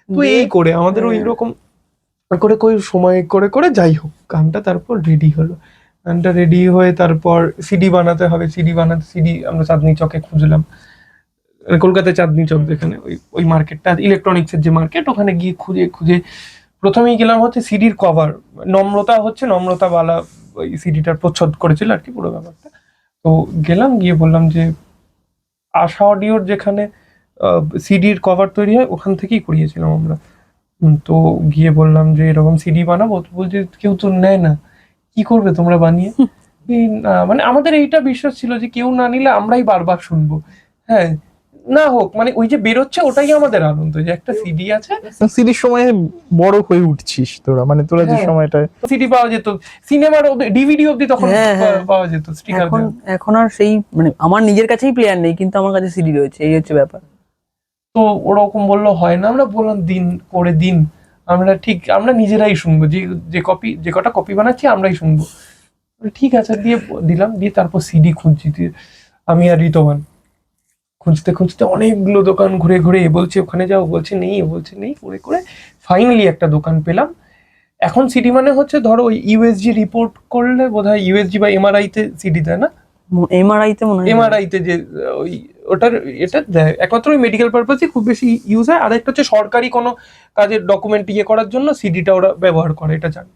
তো এই করে আমাদের ওই রকম করে সময় করে করে যাই হোক গানটা তারপর রেডি হলো। গানটা রেডি হয়ে তারপর সিডি বানাতে হবে, সিডি আমরা চাঁদনি চকে খুঁজলাম, কলকাতায় চাঁদনি চক যেখানে ওই মার্কেটটা, ইলেকট্রনিক্সের যে মার্কেট, ওখানে গিয়ে খুঁজে খুঁজে প্রথমেই গেলাম হচ্ছে সিডির কভার, নম্রতা বালা ওই সিডিটার প্রচ্ছদ করেছিল আর কি পুরো ব্যাপারটা। তো গেলাম, গিয়ে বললাম যে আশা অডিওর যেখানে সিডির কভার তৈরি হয় ওখান থেকেই করিয়েছিলাম আমরা। তো গিয়ে বললাম যে এরকম সিডি বানাবো, তো বলছে কেউ তো নেয় না, কি করবে তোমরা বানিয়ে? মানে আমাদের এইটা বিশ্বাস ছিল যে কেউ না নিলে আমরাই বারবার শুনবো। হ্যাঁ, না হোক, মানে ওই যে বেরোচ্ছে ওটাই আমাদের আনন্দ, যে একটা সিডি আছে। সিরিজ সময়ে বড় হয়ে উঠছিস তোরা, মানে তোরা যে হ্যাঁ। সময়টা সিডি পাওয়া যেত, সিনেমার ডিভিডি অব্দি তখন হ্যাঁ, হ্যাঁ। পাওয়া যেত স্টিকার। এখন আর সেই মানে আমার নিজের কাছেই প্লেয়ার নেই, কিন্তু আমার কাছে সিডি রয়েছে, এই হচ্ছে ব্যাপার। তো ওরকম বললো হয় না, আমরা বললাম দিন করে দিন, আমরা নিজেরাই শুনবো, যে কটা কপি বানাচ্ছি আমরাই শুনবো। ঠিক আছে, দিয়ে দিলাম, দিয়ে তারপর সিডি খুঁজছি, দিয়ে আমি আর ঋতমান খুঁজতে খুঁজতে অনেকগুলো দোকান ঘুরে ঘুরে, এ বলছে ওখানে যাও, বলছে নেই, এ বলছে নেই, করে করে ফাইনালি একটা দোকান পেলাম। এখন সিডি মানে হচ্ছে ধরো ওই ইউএসজি রিপোর্ট করলে বোধহয় ইউএসজি বা এমআরআই তে সিডি দেয় না, এমআরআই তে মনে হয় এমআরআই তে যে ওই ওটার এটা দেয় একমাত্র ওই মেডিকেল পারপাসে খুব বেশি ইউজ হয়। আর একটা হচ্ছে সরকারি কোনো কাজের ডকুমেন্ট ইয়ে করার জন্য সিডিটা ওরা ব্যবহার করে, এটা জানি।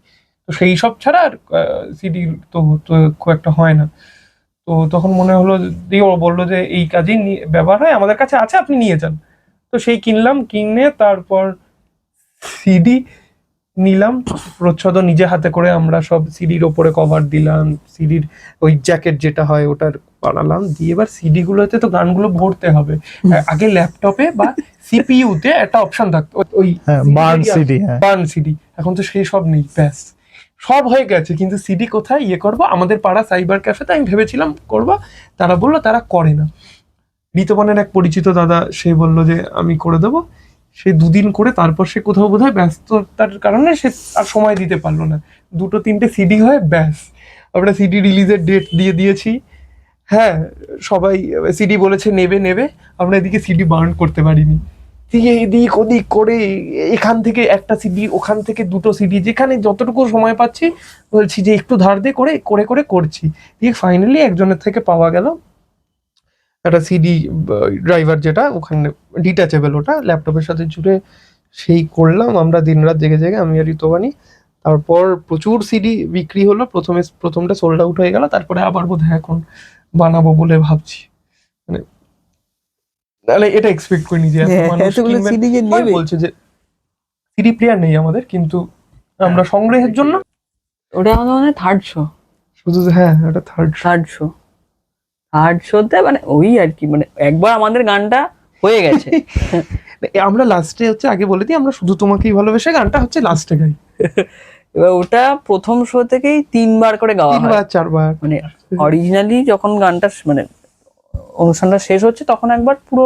তো সেই সব ছাড়া আর সিডি তো তো খুব একটা হয় না। তো তখন মনে হলো, দিয়ে ও বললো যে এই কাজেই ব্যবহার হয়, আমাদের কাছে আছে, আপনি নিয়ে যান। তো সেই কিনলাম, কিনে তারপর সিডি নিলাম, প্রচ্ছদ নিজে হাতে করে আমরা সব সিডির ওপরে কভার দিলাম, সিডির ওই জ্যাকেট যেটা হয় ওটার বানালাম, দিয়ে এবার সিডি গুলোতে তো গানগুলো ভরতে হবে। আগে ল্যাপটপে বা সিপিইউ তে একটা অপশন থাকতো ওই বার্ন সিডি, বার্ন সিডি, এখন তো সেই সব নেই, ব্যাস সব হয়ে গেছে, কিন্তু সিডি কোথায় ইয়ে করবো? আমাদের পাড়া সাইবার ক্যাফেতে আমি ভেবেছিলাম করবো, তারা বললো তারা করে না। ঋতবানের এক পরিচিত দাদা, সে বললো যে আমি করে দেবো। সে দুদিন করে, তারপর সে কোথাও বোধহয় ব্যস্ততার কারণে সে আর সময় দিতে পারলো না। 2-3টে সিডি হয়, ব্যাস আমরা সিডি রিলিজের ডেট দিয়ে দিয়েছি। হ্যাঁ, সবাই সিডি বলেছে নেবে নেবে, আমরা এদিকে সিডি বার্ন করতে পারিনি, দিয়ে এদিক ওদিক করে এখান থেকে একটা সিডি, ওখান থেকে 2টো সিডি, যেখানে যতটুকু সময় পাচ্ছি বলছি যে একটু ধার দিয়ে করে করে করে করছি। দিয়ে ফাইনালি একজনের থেকে পাওয়া গেল একটা সিডি ড্রাইভার, যেটা ওখানে ডিটাচেবল, ওটা ল্যাপটপের সাথে জুড়ে সেই করলাম আমরা দিনরাত জেগে জেগে, আমি আর ঋতবানী। তারপর প্রচুর সিডি বিক্রি হলো, প্রথমটা সোল্ড আউট হয়ে গেল, তারপরে আবার বোধহয় এখন বানাবো বলে ভাবছি। মানে তাহলে এটা এক্সপেক্ট করিনি যে এত মানুষ এতগুলো কিনবেন। সিডি যে সবাই নেবে। বলছে যে সিডি প্লেয়ার নেই আমাদের, কিন্তু আমরা সংগ্রহের জন্য ওটা আমাদের মনে হয় থার্ড শো। শুধু হ্যাঁ, এটা থার্ড থার্ড শোতে মানে ওই আর কি, মানে একবার আমাদের গানটা হয়ে গেছে। আমরা লাস্টে হচ্ছে, আগে বলে দিই, আমরা শুধু তোমাকেই ভালোবেসে গানটা হচ্ছে লাস্টে গাই, এবার ওটা প্রথম শো থেকেই 3বার করে গাওয়া হয়, 3-4 বার। মানে অরিজিনালি যখন গানটা মানে অনুষ্ঠানটা শেষ হচ্ছে তখন একবার পুরো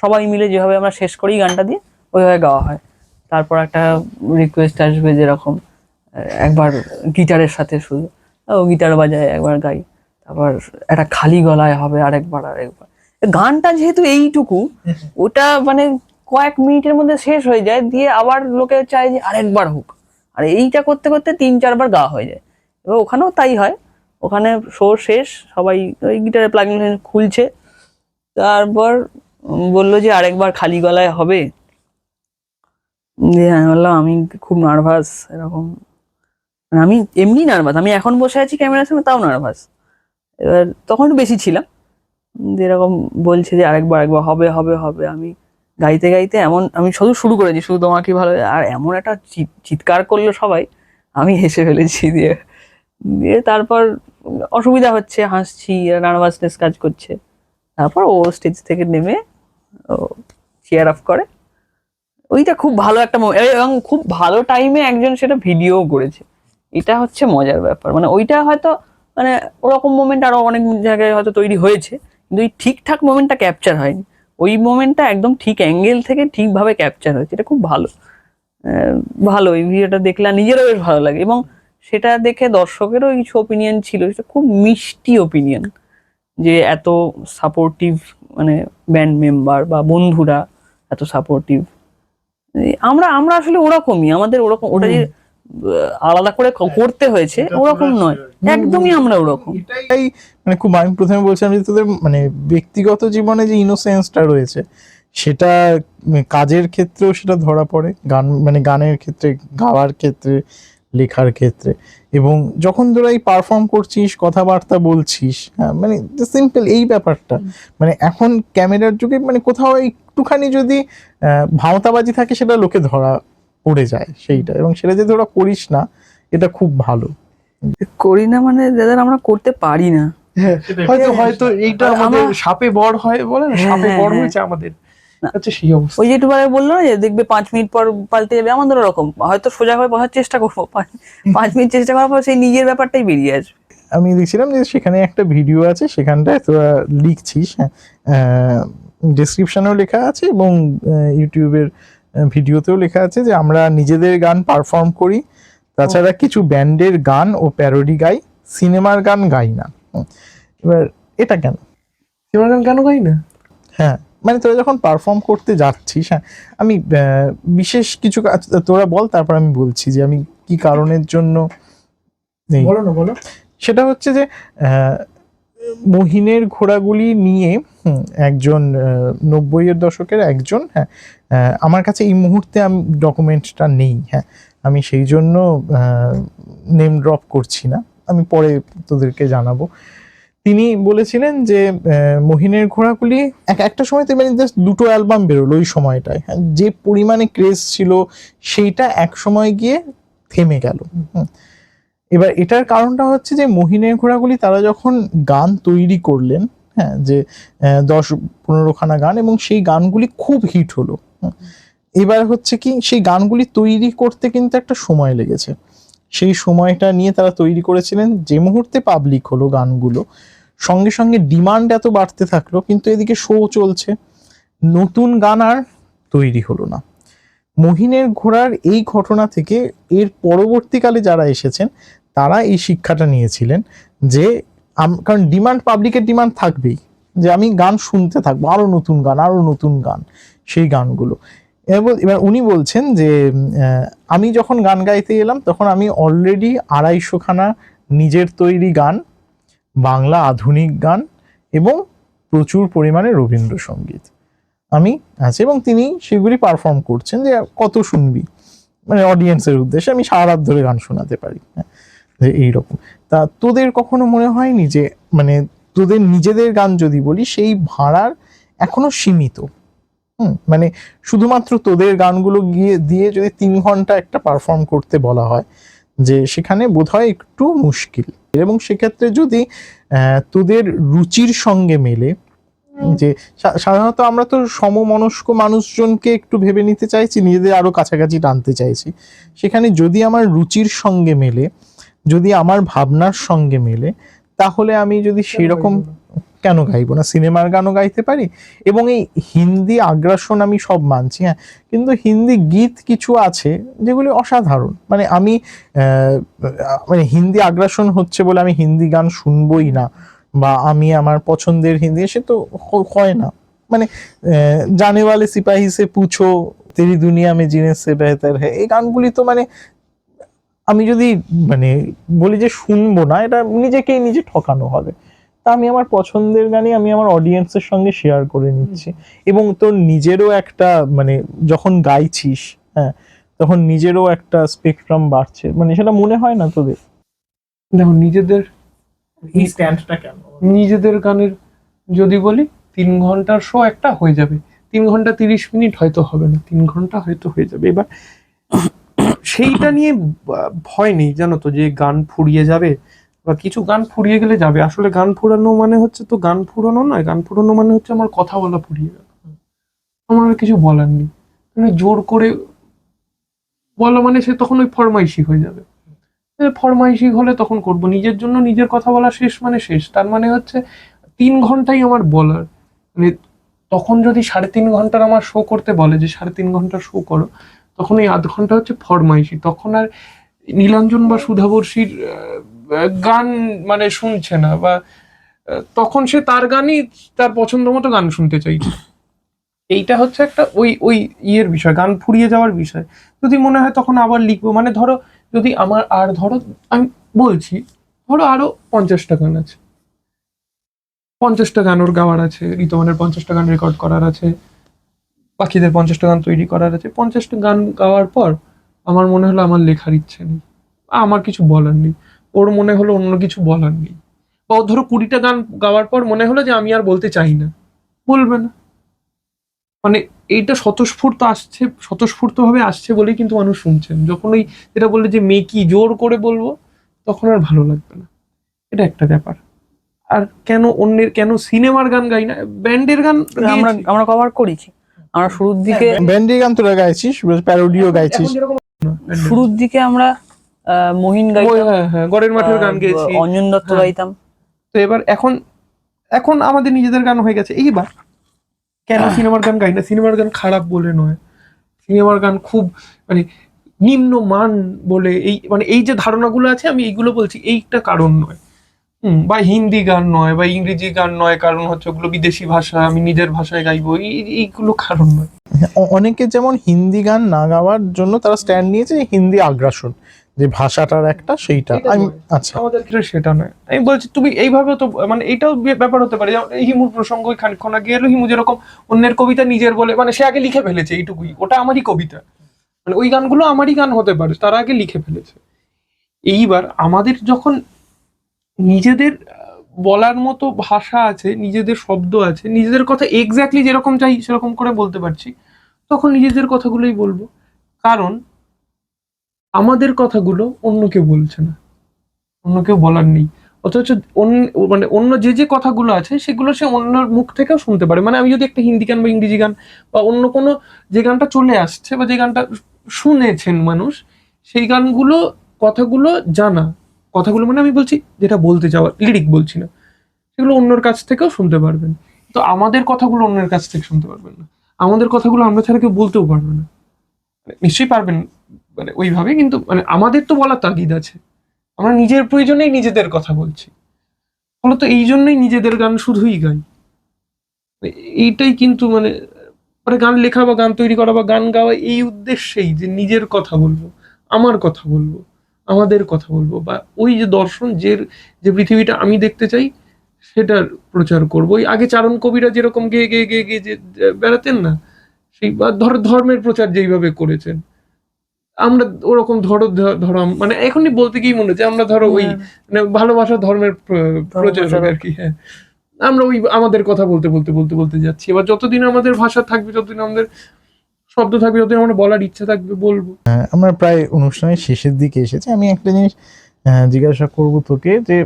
সবাই মিলে যেভাবে আমরা শেষ করি গানটা দিয়ে ওইভাবে গাওয়া হয়। তারপর একটা রিকোয়েস্ট আসবে, যেরকম একবার গিটারের সাথে শুধু ও গিটার বাজায় একবার গাই, তারপর একটা খালি গলায় হবে আরেকবার। গানটা যেহেতু এইটুকু, ওটা মানে কয়েক মিনিটের মধ্যে শেষ হয়ে যায়, দিয়ে আবার লোকে চায় যে আরেকবার হোক, আর এইটা করতে করতে 3-4 বার গাওয়া হয়ে যায়। এবার ওখানেও তাই হয়, ওখানে শো শেষ, সবাই ওই গিটারের প্লাগিং খুলছে, তারপর বললো যে আরেকবার খালি গলায় হবে। দিয়ে আমি বললাম আমি খুব নার্ভাস, এরকম মানে আমি এমনি নার্ভাস, আমি এখন বসে আছি ক্যামেরার সামনে তাও নার্ভাস। এবার তখন একটু বেশি ছিলাম, যেরকম বলছে যে আরেকবার হবে হবে হবে, আমি গাইতে গাইতে এমন, আমি শুরু করেছি শুধু তোমাকে ভালো, আর এমন একটা চিৎকার করলো সবাই, আমি হেসে ফেলেছি। দিয়ে দিয়ে তারপর অসুবিধা হচ্ছে, হাসছি, নার্ভাসনেস কাজ করছে। তারপর ও স্টেজ থেকে নেমে ও চেয়ার অফ করে, ওইটা খুব ভালো একটা এবং খুব ভালো টাইমে একজন সেটা ভিডিও করেছে, এটা হচ্ছে মজার ব্যাপার। মানে ওইটা হয়তো মানে ওরকম মোমেন্ট আরো অনেক জায়গায় হয়তো তৈরি হয়েছে, কিন্তু এই ঠিকঠাক মোমেন্টটা ক্যাপচার হয়নি, ওই মোমেন্টটা একদম ঠিক অ্যাঙ্গেল থেকে ঠিকভাবে ক্যাপচার হয়েছে, এটা খুব ভালো। ভালো, এই ভিডিওটা দেখলে নিজেরও বেশ ভালো লাগে, এবং সেটা দেখে দর্শকেরও কিছু ওপিনিয়ন ছিল, সেটা খুব মিষ্টি ওপিনিয়ন, যে এত সাপোর্টিভ মানে ব্যান্ড মেম্বার বা বন্ধুরা এত সাপোর্টিভ। আমরা আমরা আসলে ওরকমই, আমাদের ওরকম, ওটা যে আলাদা করে করতে হয়েছে ওরকম নয়, একদমই আমরা ওরকম। এটাই মানে খুব, আমি প্রথমে বলছিলাম যে তোদের মানে ব্যক্তিগত জীবনে যে ইনোসেন্সটা রয়েছে সেটা কাজের ক্ষেত্রেও সেটা ধরা পড়ে, গান মানে গানের ক্ষেত্রে, গাওয়ার ক্ষেত্রে, লেখার ক্ষেত্রে। এবং যখন তোরা এই পারফর্ম করছিস, কথাবার্তা বলছিস, হ্যাঁ মানে সিম্পল এই ব্যাপারটা, মানে এখন ক্যামেরার যুগে মানে কোথাও একটুখানি যদি ভাওতাবাজি থাকে সেটা লোকে ধরা পড়ে যায় সেইটা, এবং সেটা যদি ওরা করিস না এটা খুব ভালো। করি না মানে দাদা আমরা করতে পারি না। হ্যাঁ, হয়তো এইটা আর আমাদের আমরা- সাপে বর হয় বলে না, হ্যাঁ, সাপে হ্যাঁ, বর হ্যাঁ। হয়েছে আমাদের, হচ্ছে সেই অবস্থা। ওই যে একটু আগে বললো না যে দেখবে 5 মিনিট পর পাল্টে যাবে, আমাদের ওরকম হয়তো সোজা হয়ে বসার চেষ্টা করবো, 5 মিনিট চেষ্টা করার পর সেই নিজের ব্যাপারটাই বেরিয়ে আসবে। আমি দেখছিলাম যে সেখানে একটা ভিডিও আছে, সেখানটায় তোরা লিখছিস, হ্যাঁ ডেসক্রিপশনেও লেখা আছে এবং ইউটিউবের ভিডিওতেও লেখা আছে যে আমরা নিজেদের গান পারফর্ম করি, তাছাড়া কিছু ব্যান্ডের গান ও প্যারোডি গাই, সিনেমার গান গাই না। এবার এটা কেন? সিনেমার গান কেন গাই না? হ্যাঁ মানে তোরা যখন পারফর্ম করতে যাচ্ছিস, হ্যাঁ আমি বিশেষ কিছু তোরা বল, তারপর আমি বলছি যে আমি কি কারণের জন্য নেই। বলো না, বলো। সেটা হচ্ছে যে মহিনের ঘোড়াগুলি নিয়ে একজন 90-এর দশকের একজন, হ্যাঁ আমার কাছে এই মুহূর্তে আমি ডকুমেন্টটা নেই, হ্যাঁ আমি সেই জন্য নেম ড্রপ করছি না, আমি পরে তোদেরকে জানাবো। তিনি বলেছিলেন যে মহিনের ঘোড়াগুলি একটা সময় তো মানে জাস্ট 2টো অ্যালবাম বেরোলো ওই সময়টায়, হ্যাঁ যে পরিমাণে ক্রেজ ছিল সেইটা এক সময় গিয়ে থেমে গেল। এবার এটার কারণটা হচ্ছে যে মহিনের ঘোড়াগুলি তারা যখন গান তৈরি করলেন, হ্যাঁ যে 10-15খানা গান, এবং সেই গানগুলি খুব হিট হলো। এবার হচ্ছে কি সেই গানগুলি তৈরি করতে কিন্তু একটা সময় লেগেছে, সেই সময়টা নিয়ে তারা তৈরি করেছিলেন। যে মুহূর্তে পাবলিক হলো গানগুলো, সঙ্গে সঙ্গে ডিমান্ড এত বাড়তে থাকলো, কিন্তু এদিকে শো চলছে, নতুন গান আর তৈরি হলো না। মহিনের ঘোড়ার এই ঘটনা থেকে এর পরবর্তীকালে যারা এসেছেন তারা এই শিক্ষাটা নিয়েছিলেন যে কারণ ডিমান্ড, পাবলিকের ডিমান্ড থাকবেই, যে আমি গান শুনতে থাকবো, আরো নতুন গান, আরো নতুন গান, সেই গানগুলো। এবার উনি বলছেন যে আমি যখন গান গাইতে এলাম তখন আমি অলরেডি 250খানা নিজের তৈরি গান, বাংলা আধুনিক গান এবং প্রচুর পরিমাণে রবীন্দ্রসঙ্গীত আমি আছে, এবং তিনি সেগুলি পারফর্ম করছেন যে কত শুনবি, মানে অডিয়েন্সের উদ্দেশ্যে আমি সারা রাত ধরে গান শোনাতে পারি, হ্যাঁ যে এইরকম। তা তোদের কখনো মনে হয়নি যে মানে তোদের নিজেদের গান যদি বলি সেই ভাড়ার এখনো সীমিত, মানে শুধুমাত্র তোদের গানগুলো গিয়ে দিয়ে যদি 3 ঘন্টা একটা পারফর্ম করতে বলা হয়, যে সেখানে বোধহয় একটু মুশকিল। এবং সেক্ষেত্রে যদি তোদের রুচির সঙ্গে মেলে, যে সাধারণত আমরা তো সমমনস্ক মানুষজনকে একটু ভেবে নিতে চাইছি, নিজেদের আরো কাছাকাছি টানতে চাইছি, সেখানে যদি আমার রুচির সঙ্গে মেলে, যদি আমার ভাবনার সঙ্গে মেলে, তাহলে আমি যদি সেরকম কেন গাইবো না, সিনেমার গানও গাইতে পারি। এবং এই হিন্দি আগ্রাসন আমি সব মানছি, হ্যাঁ কিন্তু হিন্দি গীত কিছু আছে যেগুলি অসাধারণ, মানে আমি মানে হিন্দি আগ্রাসন হচ্ছে বলে আমি হিন্দি গান শুনবই না, বা আমি আমার পছন্দের হিন্দি, সে তো হয় না। মানে জানে ওয়ালে সিপাহী সে পুছো, তেরি দুনিয়া মে জিনে সে বেহতর হ্যায়, এই গানগুলি তো মানে আমি যদি মানে বলি যে শুনবো না, এটা নিজেকেই নিজে ঠকানো হবে। তা আমি আমার পছন্দের গানই আমি আমার অডিয়েন্সের সঙ্গে শেয়ার করে নিচ্ছি, এবং তোর নিজেরও একটা মানে যখন গাইছিস, হ্যাঁ তখন নিজেরও একটা স্পেকট্রাম বাড়ছে, মানে সেটা মনে হয় না তোদের? দেখো নিজেদের এই স্ট্যান্ডটা কেন? নিজেদের গানের যদি বলি 3 ঘন্টার শো একটা হয়ে যাবে, 3 ঘন্টা 30 মিনিট হয়তো হবে না, 3 ঘন্টা হয়তো হয়ে যাবে। এবার সেইটা নিয়ে ভয় নেই জানো তো, যে গান ফুরিয়ে যাবে বা কিছু গান ফুরিয়ে গেলে যাবে। আসলে গান ফুরানো মানে হচ্ছে তো গান ফুরানো নয়, গান ফুরানো মানে হচ্ছে আমার কথা বলা ফুরিয়ে গেল, আমার আর কিছু বলার নেই, মানে জোর করে বলা মানে সে তখন ওই ফরমাইশি হয়ে যাবে। ফরমাইশি হলে তখন করব, নিজের জন্য নিজের কথা বলা শেষ মানে শেষ, তার মানে হচ্ছে 3 ঘন্টাই আমার বলার, মানে তখন যদি 3.5 ঘন্টার আমার শো করতে বলে যে 3.5 ঘন্টার শো করো, তখন এই আধ ঘন্টা হচ্ছে ফরমাইশি। তখন আর নীলাঞ্জন বা সুধাবর্ষীর গান মানে শুনছে না, বা তখন সে তার গানই তার পছন্দ মতো গান শুনতে চাইছে। এইটা হচ্ছে একটা ওই ওই ইয়ের বিষয়, গান ফুরিয়ে যাওয়ার বিষয়। যদি মনে হয় তখন আবার লিখবো, মানে ধরো যদি আমার আর ধরো আমি বলছি ধরো আরো 50টা গান আছে, 50টা গান ওর গাওয়ার আছে, ঋতুমানের 50টা গান রেকর্ড করার আছে, পাখিদের 50টা গান তৈরি করার আছে। 50টা গান গাওয়ার পর আমার মনে হলো আমার লেখার ইচ্ছে নেই, আমার কিছু বলার নেই, ওর মনে হলো অন্য কিছু বলার নেই, বা ও ধরো 20টা গান গাওয়ার পর মনে হলো যে আমি আর বলতে চাই না, বলবে না। মানে এইটা স্বতঃস্ফূর্ত ভাবে আসছে বলেই কিন্তু মানুষ শুনছেন। যখন ওই যেটা বললে যে মেকি জোর করে বলবো, তখন আর ভালো লাগবে না, এটা একটা ব্যাপার। আর কেন সিনেমার গান গাই না, ব্যান্ডের গান আমরা গেয়েছি। আমরা কভার করেছি। আমরা শুরুর দিকে ব্যান্ডের গান তোরা গাইছিস, প্যারোডিও গাইছিস। এখন যেরকম শুরুর দিকে আমরা মহিন গাইতাম, হ্যাঁ গড়ের মাঠের গান গেয়েছি, অঞ্জন দত্ত হ্যাঁ। গাইতাম। তো এবার এখন আমাদের নিজেদের গান হয়ে গেছে। এইবার কেন সিনেমার গান গাই না, সিনেমার গান খারাপ বলে নয়, সিনেমার গান খুব মানে নিম্ন মান বলে এই যে ধারণাগুলো আছে, আমি এইগুলো বলছি, এইটা কারণ নয়। বা হিন্দি গান নয় বা ইংরেজি গান নয়, কারণ হচ্ছে ওগুলো বিদেশি ভাষা, আমি নিজের ভাষায় গাইবো, এইগুলো কারণ নয়। অনেকে যেমন হিন্দি গান না গাওয়ার জন্য তারা স্ট্যান্ড নিয়েছে যে হিন্দি আগ্রাসন, যে ভাষাটার একটা সেইটা। এটা আমি নয়। আচ্ছা, আমাদের ক্ষেত্রে সেটা নয়। আমি বলছি তুমি এইভাবে তো মানে এটাও ব্যাপার হতে পারে, যেমন এই হিমুর প্রসঙ্গ খানিকক্ষণ আগে এলো, হিমু যেরকম অন্যের কবিতা নিজের বলে, মানে সে আগে লিখে ফেলেছে, এইটুকুই, ওটা আমারই কবিতা, মানে ওই গানগুলো আমারই গান হতে পারে, তারা আগে লিখে ফেলেছে। এইবার আমাদের যখন নিজেদের বলার মতো ভাষা আছে, নিজেদের শব্দ আছে, নিজেদের কথা এক্স্যাক্টলি যেরকম চাই সেরকম করে বলতে পারছি, তখন নিজেদের কথাগুলোই বলবো। কারণ আমাদের কথাগুলো অন্য কেউ বলছে না, অন্য কেউ বলার নেই। অথচ অন্য যে কথাগুলো আছে সেগুলো সে অন্যর মুখ থেকেও শুনতে পারে। মানে আমি যদি একটা হিন্দি গান বা ইংরেজি গান বা অন্য কোনো যে গানটা চলে আসছে বা যে গানটা শুনেছেন মানুষ, সেই গানগুলো কথাগুলো জানা, কথাগুলো মানে আমি বলছি যেটা বলতে চাওয়া, লিরিক বলছি না, সেগুলো অন্যর কাছ থেকেও শুনতে পারবেন। তো আমাদের কথাগুলো অন্যের কাছ থেকে শুনতে পারবেন না, আমাদের কথাগুলো আমরা ছাড়া কেউ বলতেও পারবে না। নিশ্চয়ই পারবেন মানে ওইভাবে, কিন্তু মানে আমাদের তো বলার তাগিদ আছে, আমরা নিজের প্রয়োজনেই নিজেদের কথা বলছি, ফলত এই জন্যই নিজেদের গান শুধুই গাই। এইটাই কিন্তু মানে গান লেখা বা গান তৈরি করা বা গান গাওয়া এই উদ্দেশ্যেই, যে নিজের কথা বলবো, আমার কথা বলবো, আমাদের কথা বলবো, বা ওই যে দর্শন যে পৃথিবীটা আমি দেখতে চাই সেটার প্রচার করবো। ওই আগে চারণ কবিরা যেরকম গেয়ে গেয়ে গেয়ে গেয়ে যে বেড়াতেন না, সেই বা ধর্মের প্রচার যেইভাবে করেছেন, আমরা ওরকম ধরো মানে এখনই বলতে গিয়ে মনে হচ্ছে আমরা ধরো ওই মানে ভালোবাসা ধর্মের প্রচারক আর কি। হ্যাঁ, আমরা ওই আমাদের কথা বলতে বলতে বলতে বলতে যাচ্ছি। এবার যতদিন আমাদের ভাষা থাকবে, যতদিন আমাদের শব্দ থাকবে, যতদিন আমরা বলার ইচ্ছা থাকবে বলবো। আমরা প্রায় অনুষ্ঠানের শেষের দিকে এসেছি। আমি একটা জিনিস জিজ্ঞাসা করব তোকে, যে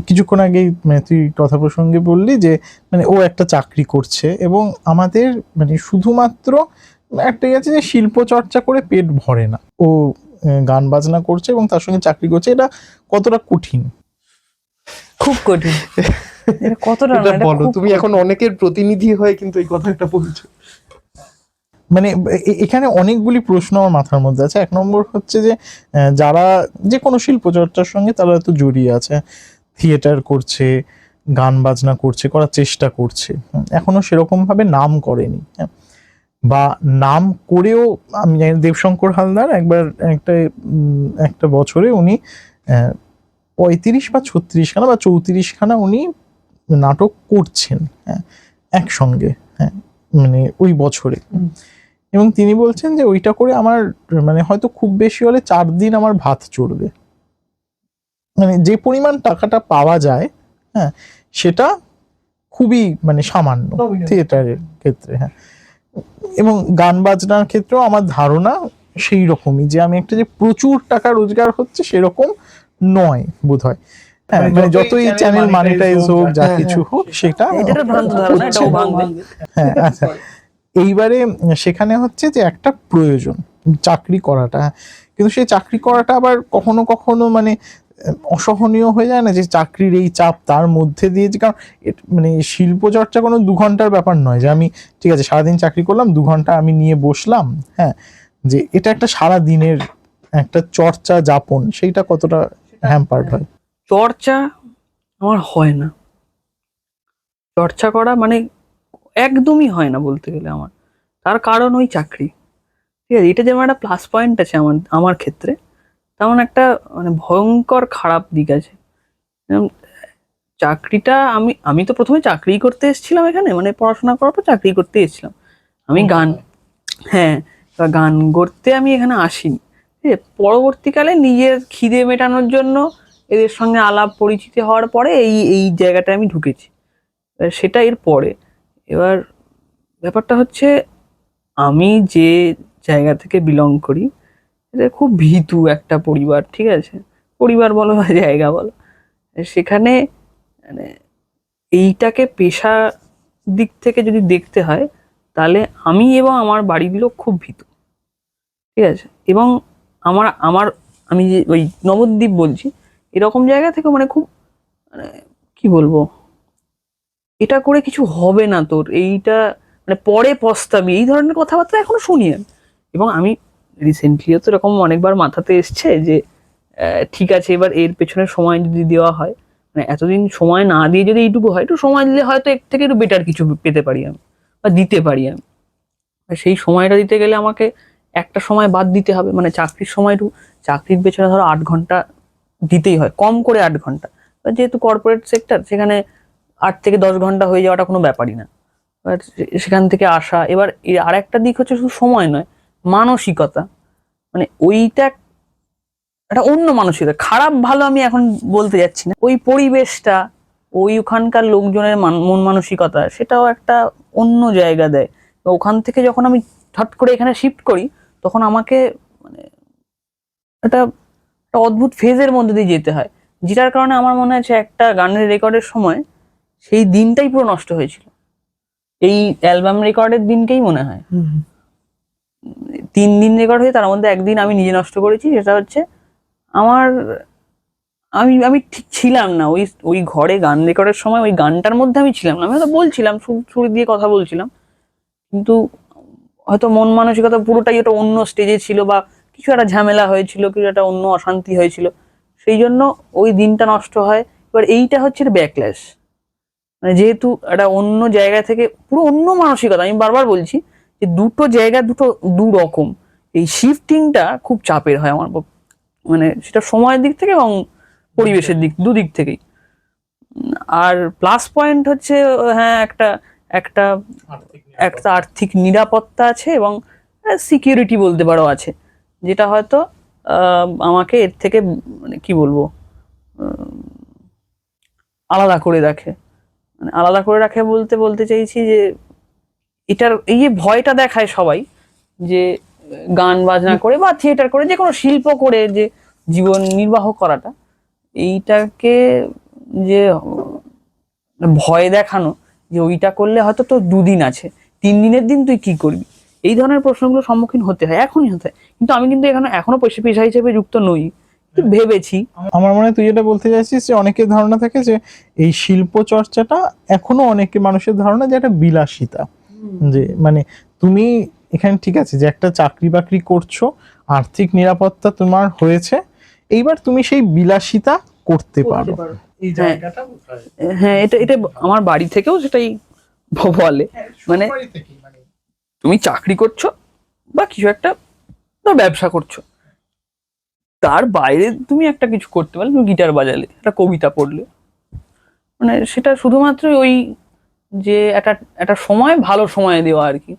কিছুক্ষণ আগেই মানে তুই কথা প্রসঙ্গে বললি যে মানে ও একটা চাকরি করছে এবং আমাদের মানে শুধুমাত্র একটা আছে যে শিল্প চর্চা করে পেট ভরে না, ও গান বাজনা করছে এবং তার সঙ্গে চাকরি করছে। এটা কতটা কঠিন? খুব কঠিন। এটা কতটা এটা না, এটা বলো, খুব তুমি এখন অনেকের প্রতিনিধি হয়ে কিন্তু এই কথাটা বলছো। মানে এখানে অনেকগুলি প্রশ্ন আমার মাথার মধ্যে আছে। এক নম্বর হচ্ছে যে যারা যে কোনো শিল্প চর্চার সঙ্গে তারা তো জড়িয়ে আছে, থিয়েটার করছে, গান বাজনা করছে, করার চেষ্টা করছে, এখনো সেরকম ভাবে নাম করেনি, বা নাম করেও আমি জানি দেবশঙ্কর হালদার একবার একটা বছরে উনি 35 বা 36 খানা বা 34 খানা উনি নাটক করছেন, হ্যাঁ, একসঙ্গে, হ্যাঁ, মানে ওই বছরে। এবং তিনি বলছেন যে ওইটা করে আমার মানে হয়তো খুব বেশি হলে 4 দিন আমার ভাত চলবে। মানে যে পরিমাণ টাকাটা পাওয়া যায়, হ্যাঁ, সেটা খুবই মানে সামান্য থিয়েটারের ক্ষেত্রে, হ্যাঁ। এবং গান বাজনার ক্ষেত্রেও আমার ধারণা সেই রকমই, যে আমি একটা যে প্রচুর টাকা রোজগার হচ্ছে সেরকম নয় বোধহয়। হ্যাঁ, মানে যতই চ্যানেল মনিটাইজ হোক, যা কিছু হোক, সেটা এটা তো ভ্রান্ত ধারণা, এটাও ভাঙবে। হ্যাঁ, আচ্ছা। এইবারে সেখানে হচ্ছে যে একটা প্রয়োজন চাকরি করাটা, কিন্তু সেই চাকরি করাটা আবার কখনো কখনো মানে অসহনীয় হয়ে যায় না, যে চাকরির এই চাপ, তার মধ্যে দিয়ে যে, কারণ মানে শিল্প চর্চা কোনো 2 ঘন্টার ব্যাপার নয় যে আমি ঠিক আছে সারাদিন চাকরি করলাম, 2 ঘন্টা আমি নিয়ে বসলাম, হ্যাঁ, যে এটা একটা সারা দিনের একটা চর্চা যাপন, সেইটা কতটা হ্যাম্পার্ড হয়? চর্চা আমার হয় না, চর্চা করা মানে একদমই হয় না বলতে গেলে আমার। তার কারণ ওই চাকরি, ঠিক আছে, এটা যেমন একটা প্লাস পয়েন্ট আছে আমার ক্ষেত্রে, তেমন একটা মানে ভয়ঙ্কর খারাপ দিক আছে। চাকরিটা আমি তো প্রথমে চাকরি করতে এসেছিলাম এখানে, মানে পড়াশোনা করার পর চাকরি করতে এসেছিলাম। আমি গান, হ্যাঁ, গান করতে আমি এখানে আসিনি, পরবর্তীকালে নিজের খিদে মেটানোর জন্য এদের সঙ্গে আলাপ পরিচিতি হওয়ার পরে এই এই জায়গাটায় আমি ঢুকেছি। সেটা এর পরে। এবার ব্যাপারটা হচ্ছে, আমি যে জায়গা থেকে বিলং করি এটা খুব ভীতু একটা পরিবার, ঠিক আছে, পরিবার বলো বা জায়গা বলো, সেখানে মানে এইটাকে পেশা দিক থেকে যদি দেখতে হয় তাহলে আমি এবং আমার বাড়ির লোক খুব ভীতু, ঠিক আছে। এবং আমার আমার আমি যে ওই নবদ্বীপ বলছি, এরকম জায়গা থেকে মানে খুব মানে কি বলবো, এটা করে কিছু হবে না তোর, এইটা মানে পরে পস্তাবি, এই ধরনের কথাবার্তা এখনো শুনি আমি। এবং আমি রিসেন্টলিও তো এরকম অনেকবার মাথাতে এসছে যে ঠিক আছে, এবার এর পেছনে সময় যদি দেওয়া হয়, মানে এতদিন সময় না দিয়ে যদি এইটুকু হয়, একটু সময় দিলে হয়তো এর থেকে একটু বেটার কিছু পেতে পারি আমি, বা দিতে পারি আমি। আর সেই সময়টা দিতে গেলে আমাকে একটা সময় বাদ দিতে হবে, মানে চাকরির সময় একটু, চাকরির পেছনে ধরো 8 ঘন্টা দিতেই হয়, কম করে 8 ঘন্টা। এবার যেহেতু কর্পোরেট সেক্টর, সেখানে 8 থেকে 10 ঘন্টা হয়ে যাওয়াটা কোনো ব্যাপারই না। এবার সেখান থেকে আসা, এবার আর একটা দিক হচ্ছে শুধু সময় নয়, মানসিকতা, মানে ওইটা একটা অন্য মানসিকতা। খারাপ ভালো আমি এখন বলতে যাচ্ছি না, ওই পরিবেশটা, ওই ওখানকার লোকজনের মন মানসিকতা, সেটাও একটা অন্য জায়গা দেয়। ওখান থেকে যখন আমি হঠাৎ করে এখানে শিফট করি, তখন আমাকে মানে একটা একটা অদ্ভুত ফেজের মধ্যে দিয়ে যেতে হয়, যেটার কারণে আমার মনে আছে একটা গানের রেকর্ডের সময় সেই দিনটাই পুরো নষ্ট হয়েছিল। এই অ্যালবাম রেকর্ডের দিনকেই মনে হয় 3 দিন রেকর্ড হয়ে তার মধ্যে একদিন আমি নিজে নষ্ট করেছি। সেটা হচ্ছে আমার, আমি আমি ঠিক ছিলাম না ওই ওই ঘরে গান রেকর্ডের সময়, ওই গানটার মধ্যে আমি ছিলাম না। আমি হয়তো বলছিলাম, সুর দিয়ে কথা বলছিলাম, কিন্তু হয়তো মন মানসিকতা পুরোটাই ওটা অন্য স্টেজে ছিল, বা কিছু একটা ঝামেলা হয়েছিল, কিছু একটা অন্য অশান্তি হয়েছিল, সেই জন্য ওই দিনটা নষ্ট হয়। এবার এইটা হচ্ছে ব্যাকল্যাশ, মানে যেহেতু একটা অন্য জায়গা থেকে পুরো অন্য মানসিকতা, আমি বারবার বলছি যে দুটো জায়গা দুটো দু রকম, এই শিফটিংটা খুব চাপের হয় আমার মানে সেটা সময়ের দিক থেকে এবং পরিবেশের দিক, দুদিক থেকেই। আর প্লাস পয়েন্ট হচ্ছে, হ্যাঁ, একটা একটা একটা আর্থিক নিরাপত্তা আছে, এবং সিকিউরিটি বলতে পারো আছে, যেটা হয়তো আমাকে এর থেকে মানে কি বলবো, আলাদা করে রাখে। মানে আলাদা করে রাখে বলতে বলতে চাইছি যে এটার এই যে ভয়টা দেখায় সবাই, যে গান বাজনা করে বা থিয়েটার করে, যে কোনো শিল্প করে যে জীবন নির্বাহ করাটা, এইটাকে যে ভয় দেখানো, যে ওইটা করলে হয়তো তোর 2 দিন আছে, 3 দিনের দিন তুই কি করবি, এই ধরনের প্রশ্নগুলো সম্মুখীন হতে হয়, এখনই হতে হয়। কিন্তু আমি কিন্তু এখনো পেশা হিসেবে যুক্ত নই, কিন্তু ভেবেছি। আমার মনে হয় তুই যেটা বলতে চাইছিস যে অনেকের ধারণা থাকে যে এই শিল্প চর্চাটা এখনো অনেকে মানুষের ধারণা যে একটা বিলাসিতা, যে মানে তুমি এখানে ঠিক আছে যে একটা চাকরি বাকরি করছো, আর্থিক নিরাপত্তা তোমার হয়েছে, এইবার তুমি সেই বিলাসিতা করতে পারো। এই জায়গাটা হ্যাঁ, এটা এটা আমার বাড়ি থেকেও সেটাই বলে, মানে তুমি চাকরি করছো বা কিছু একটা ধর ব্যবসা করছো, তার বাইরে তুমি একটা কিছু করতে পারলে, তুমি গিটার বাজালে, একটা কবিতা পড়লে, মানে সেটা শুধুমাত্র ওই যে একটা একটা সময়, ভালো সময় দেওয়া আর কি।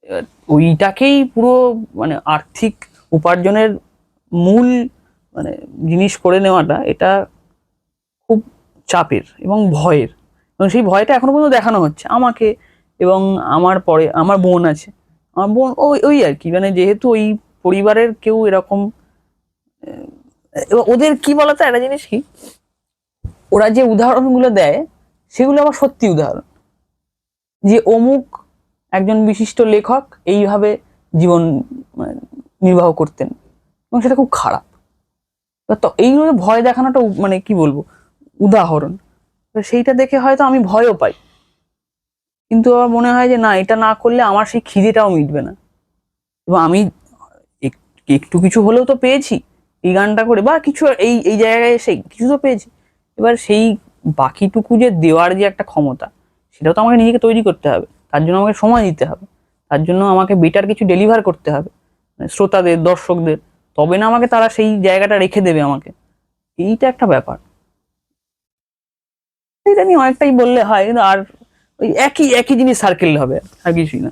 এবার ওইটাকেই পুরো মানে আর্থিক উপার্জনের মূল মানে জিনিস করে নেওয়াটা, এটা খুব চাপের এবং ভয়ের। এবং সেই ভয়টা এখনো পর্যন্ত দেখানো হচ্ছে আমাকে, এবং আমার পরে আমার বোন আছে, আমার বোন ওই ওই আর কি, মানে যেহেতু ওই পরিবারের কেউ এরকম, ওদের কি বলতো একটা জিনিস কি, ওরা যে উদাহরণগুলো দেয় সেগুলো আবার সত্যি উদাহরণ, যে অমুক একজন বিশিষ্ট লেখক এইভাবে জীবন মানে নির্বাহ করতেন, এবং সেটা খুব খারাপ। তো এইগুলো ভয় দেখানোটা মানে কি বলবো, উদাহরণ। তো সেইটা দেখে হয়তো আমি ভয়ও পাই, কিন্তু আমার মনে হয় যে না, এটা না করলে আমার সেই খিদেটাও মিটবে না। এবং আমি একটু কিছু হলেও তো পেয়েছি এই গানটা করে, বা কিছু এই এই জায়গায় এসে কিছু তো পেয়েছি। এবার সেই বাকিটুকু যে দেওয়ার যে একটা ক্ষমতা, সেটাও তো আমাকে নিজেকে তৈরি করতে হবে, তার জন্য আমাকে সময় দিতে হবে, তার জন্য আমাকে বেটার কিছু ডেলিভার করতে হবে মানে শ্রোতাদের, দর্শকদের, তবে না আমাকে তারা সেই জায়গাটা রেখে দেবে আমাকে। এইটা একটা ব্যাপার, এটা নিয়ে অনেকটাই বললে হয়, কিন্তু আর ওই একই একই জিনিস সার্কেল হবে, আর কিছুই না।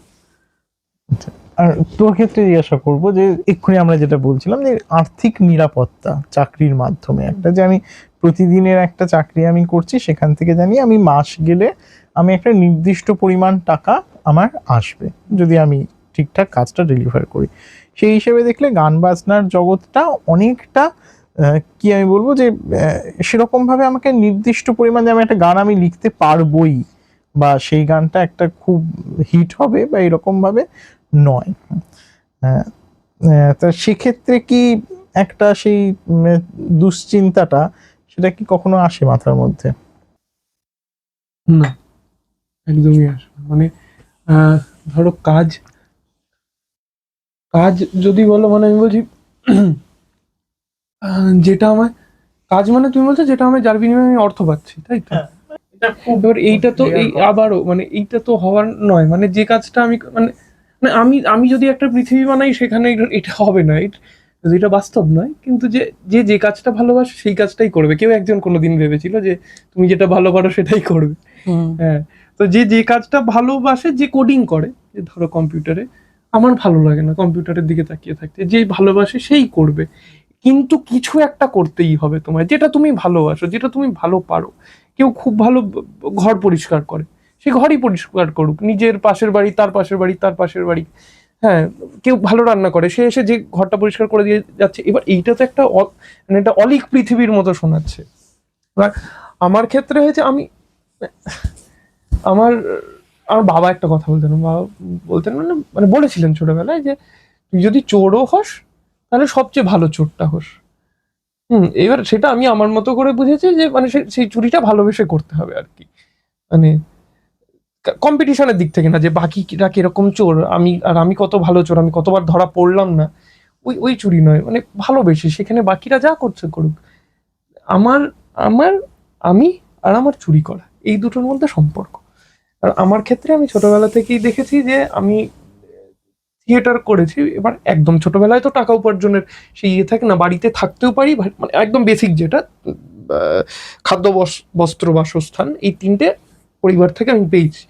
আর তোর ক্ষেত্রে জিজ্ঞাসা করবো যে এক্ষুনি আমরা যেটা বলছিলাম যে আর্থিক নিরাপত্তা চাকরির মাধ্যমে একটা, যে আমি প্রতিদিনের একটা চাকরি আমি করছি, সেখান থেকে জানি আমি মাস গেলে আমি একটা নির্দিষ্ট পরিমাণ টাকা আমার আসবে যদি আমি ঠিকঠাক কাজটা ডেলিভার করি। সেই হিসেবে দেখলে গান বাজনার জগৎটা অনেকটা কি আমি বলবো যে সেরকম ভাবে আমাকে নির্দিষ্ট পরিমাণে আমি একটা গান আমি লিখতে পারবোই বা সেই গানটা একটা খুব হিট হবে বা এরকম ভাবে নয়। তা সেক্ষেত্রে কি একটা সেই দুশ্চিন্তাটা সেটা কি কখনো আসে মাথার মধ্যে? না, একদমই আসবে না। মানে ধরো কাজ কাজ যদি বলো, মানে আমি বলছি যেটা আমার কাজ, মানে তুমি বলছো যেটা আমার যার বিনিময়ে আমি অর্থ পাচ্ছি, তাই তো? এবার এইটা তো এই আবারও মানে এইটা তো হওয়ার নয়, মানে যে কাজটা আমি মানে মানে আমি আমি যদি একটা পৃথিবী বানাই সেখানে এটা হবে না, এটা বাস্তব নয়। কিন্তু যে যে যে কাজটা ভালোবাসে সেই কাজটাই করবে। কেউ একজন কোনোদিন ভেবেছিল যে তুমি যেটা ভালো পারো সেটাই করবে। হ্যাঁ, তো যে যে কাজটা ভালোবাসে, যে কোডিং করে, যে ধরো কম্পিউটারে, আমার ভালো লাগে না কম্পিউটারের দিকে তাকিয়ে থাকতে, যে ভালোবাসে সেই করবে। কিন্তু কিছু একটা করতেই হবে তোমার, যেটা তুমি ভালোবাসো, যেটা তুমি ভালো পারো। কেউ খুব ভালো ঘর পরিষ্কার করে, সে ঘরই পরিষ্কার করুক, নিজের পাশের বাড়ি, তার পাশের বাড়ি, তার পাশের বাড়ি। হ্যাঁ, কেউ ভালো রান্না করে, সে এসে যে ঘরটা পরিষ্কার করে দিয়ে যাচ্ছে। এবার এইটা তো একটা মানে একটা অলিক পৃথিবীর মতো শোনাচ্ছে। এবার আমার ক্ষেত্রে হয়েছে, আমি আমার আমার বাবা একটা কথা বলতেন, বাবা বলতেন, মানে মানে বলেছিলেন ছোটবেলায় যে তুই যদি চোরও হস তাহলে সবচেয়ে ভালো চোরটা হোস। এবার সেটা আমি আমার মতো করে বুঝেছি যে মানে সেই চুরিটা ভালোবেসে করতে হবে আর কি। মানে কম্পিটিশনের দিক থেকে না, যে বাকিরা কিরকম চোর, আমি কত ভালো চোর, আমি কতবার ধরা পড়লাম না, ওই ওই চুরি নয়। মানে ভালোবেসে সেখানে বাকিরা যা করছে করুক, আমার আমার আমি আর আমার চুরি করা, এই দুটোর মধ্যে সম্পর্ক। আর আমার ক্ষেত্রে আমি ছোটবেলা থেকেই দেখেছি যে আমি থিয়েটার করেছি। এবার একদম ছোটবেলায় তো টাকা উপার্জনের সেই ইয়ে থাকে না, বাড়িতে থাকতেও পারি, মানে একদম বেসিক যেটা খাদ্য, বস্ত্র, বাসস্থান, এই তিনটে পরিবার থেকে আমি পেয়েছি।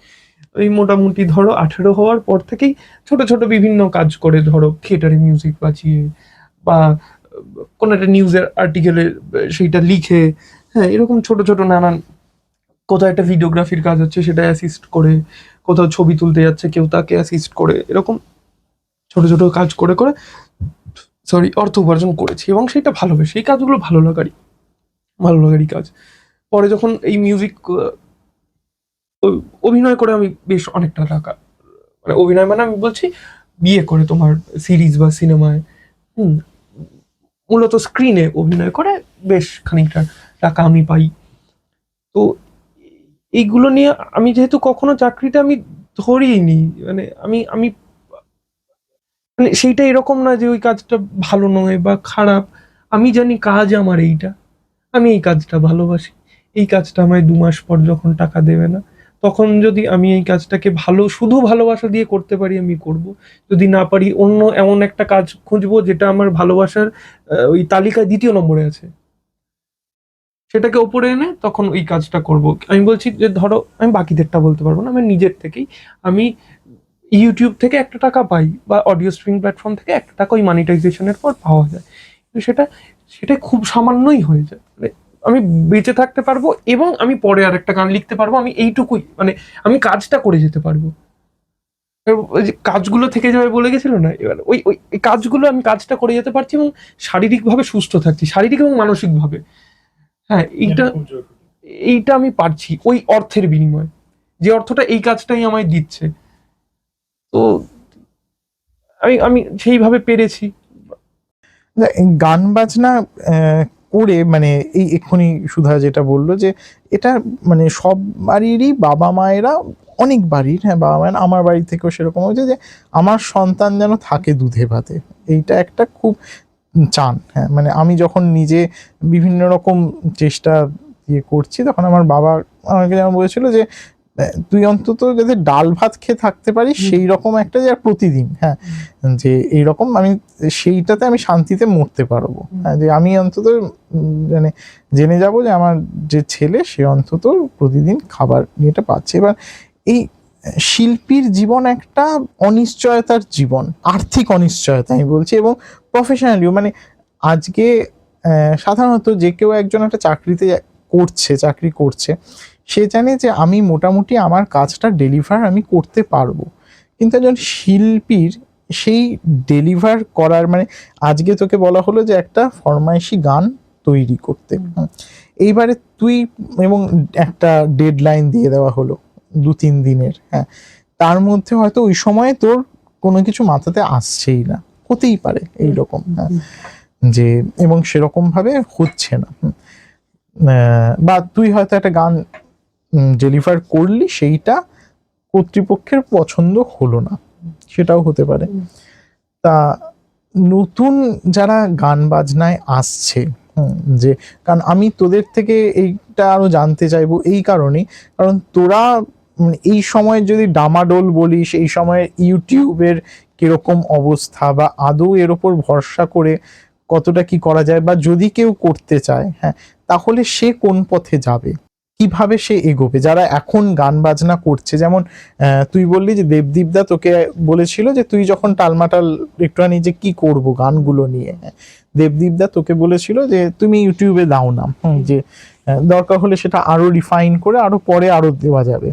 ওই মোটামুটি ধরো 18 হওয়ার পর থেকেই ছোট ছোট বিভিন্ন কাজ করে, ধরো থিয়েটারে মিউজিক বাজিয়ে বা কোনো একটা নিউজের আর্টিকেলে সেইটা লিখে, হ্যাঁ, এরকম ছোট ছোট নানান, কোথাও একটা ভিডিওগ্রাফির কাজ হচ্ছে সেটা অ্যাসিস্ট করে, কোথাও ছবি তুলতে যাচ্ছে কেউ তাকে অ্যাসিস্ট করে, এরকম ছোট ছোট কাজ করে করে অর্থ উপার্জন করেছি। এবং সেটা ভালোবেসে, এই কাজগুলো ভালো লাগারই কাজ। পরে যখন এই মিউজিক অভিনয় করে আমি বেশ অনেকটা টাকা, মানে অভিনয় মানে আমি বলছি বিয়ে করে তোমার সিরিজ বা সিনেমায়, মূলত স্ক্রিনে অভিনয় করে বেশ খানিকটা টাকা আমি পাই। তো এইগুলো নিয়ে আমি যেহেতু কখনো চাকরিটা আমি ধরিনি, মানে আমি আমি মানে সেইটা এরকম না যে ওই কাজটা ভালো নয় বা খারাপ। আমি জানি কাজ আমার এইটা, আমি এই কাজটা ভালোবাসি। এই কাজটা আমায় 2 মাস পর যখন টাকা দেবে না, তখন যদি আমি এই কাজটাকে শুধু ভালোবাসা দিয়ে করতে পারি আমি করব। যদি না পারি অন্য এমন একটা কাজ খুঁজবো যেটা আমার ভালোবাসার ওই তালিকায় 2য় নম্বরে আছে, সেটাকে ওপরে এনে তখন ওই কাজটা করব। আমি বলছি যে ধরো আমি বাকিদেরটা বলতে পারবো না, আমি নিজের থেকেই, আমি ইউটিউব থেকে একটা টাকা পাই বা অডিও স্ট্রিমিং প্ল্যাটফর্ম থেকে একটা টাকা ওই মনিটাইজেশনের পর পাওয়া যায়। কিন্তু সেটা খুব সামান্যই হয়ে যায়। মানে আমি বেঁচে থাকতে পারবো এবং আমি পরে আরেকটা গান লিখতে পারবো, আমি এইটুকুই, মানে আমি কাজটা করে যেতে পারবো। ওই যে কাজগুলো থেকে যাবে বলে গেছিল না, এবার ওই ওই কাজগুলো আমি কাজটা করে যেতে পারছি এবং শারীরিকভাবে সুস্থ থাকছি, শারীরিক এবং মানসিকভাবে। হ্যাঁ, এইটা আমি পারছি ওই অর্থের বিনিময়ে, যে অর্থটা এই কাজটাই আমায় দিচ্ছে। তো আমি সেইভাবে পেরেছি। গান বাজনা করে মানে এই এক্ষুনি সুধা যেটা বললো যে এটা মানে সব বাড়িরই বাবা মায়েরা, অনেক বাড়ির, হ্যাঁ বাবা মায়েরা, আমার বাড়ি থেকেও সেরকম হয়েছে যে আমার সন্তান যেন থাকে দুধে ভাতে, এইটা একটা খুব চান। হ্যাঁ, মানে আমি যখন নিজে বিভিন্ন রকম চেষ্টা ইয়ে করছি তখন আমার বাবা আমাকে যেমন বলেছিল যে তুই অন্তত যাতে ডাল ভাত খেয়ে থাকতে পারিস সেই রকম একটা, যে প্রতিদিন, হ্যাঁ, যে এইরকম আমি সেইটাতে আমি শান্তিতে মরতে পারবো। হ্যাঁ, যে আমি অন্তত মানে জেনে যাব যে আমার যে ছেলে সে অন্তত প্রতিদিন খাবার নিয়েটা পাচ্ছে। এবার এই শিল্পীর জীবন একটা অনিশ্চয়তার জীবন, আর্থিক অনিশ্চয়তা আমি বলছি, এবং প্রফেশনালিও মানে আজকে সাধারণত যে কেউ একজন একটা চাকরি করছে, সে জানে যে আমি মোটামুটি আমার কাজটা ডেলিভার আমি করতে পারবো, কিন্তু একজন শিল্পীর সেই ডেলিভার করার মানে আজকে তোকে বলা হলো যে একটা ফরমাইশি গান তৈরি করতে, এইবারে তুই এবং একটা ডেডলাইন দিয়ে দেওয়া হলো 2-3 দিনের, হ্যাঁ, তার মধ্যে হয়তো ওই সময় তোর কোনো কিছু মাথাতে আসছেই না, হতেই পারে এইরকম, হ্যাঁ, যে এবং সেরকম ভাবে হচ্ছে না, বা তুই হয়তো একটা গান ডেলিভার করলি, সেইটা কর্তৃপক্ষের পছন্দ হলো না, সেটাও হতে পারে। তা নতুন যারা গান বাজনায় আসছে, যে কারণ আমি তোদের থেকে এইটা আরো জানতে চাইবো এই কারণেই, কারণ তোরা এই সময় যদি ডামাডোল বলিস, এই সময় ইউটিউবের কিরকম অবস্থা, বা আদৌ এর ওপর ভরসা করে কতটা কি করা যায়, বা যদি কেউ করতে চায়, হ্যাঁ, তাহলে সে কোন পথে যাবে, কিভাবে সে এগোবে, যারা এখন গান বাজনা করছে। যেমন তুই বললি যে দেবদীপদা তোকে বলেছিল যে তুই যখন টালমাটাল একটুখানি যে কি করব গানগুলো নিয়ে, দেবদীপদা তোকে বলেছিল যে তুমি ইউটিউবে দাও না, যে দরকার হলে সেটা আরো রিফাইন করে আরো পরে আরো দেওয়া যাবে,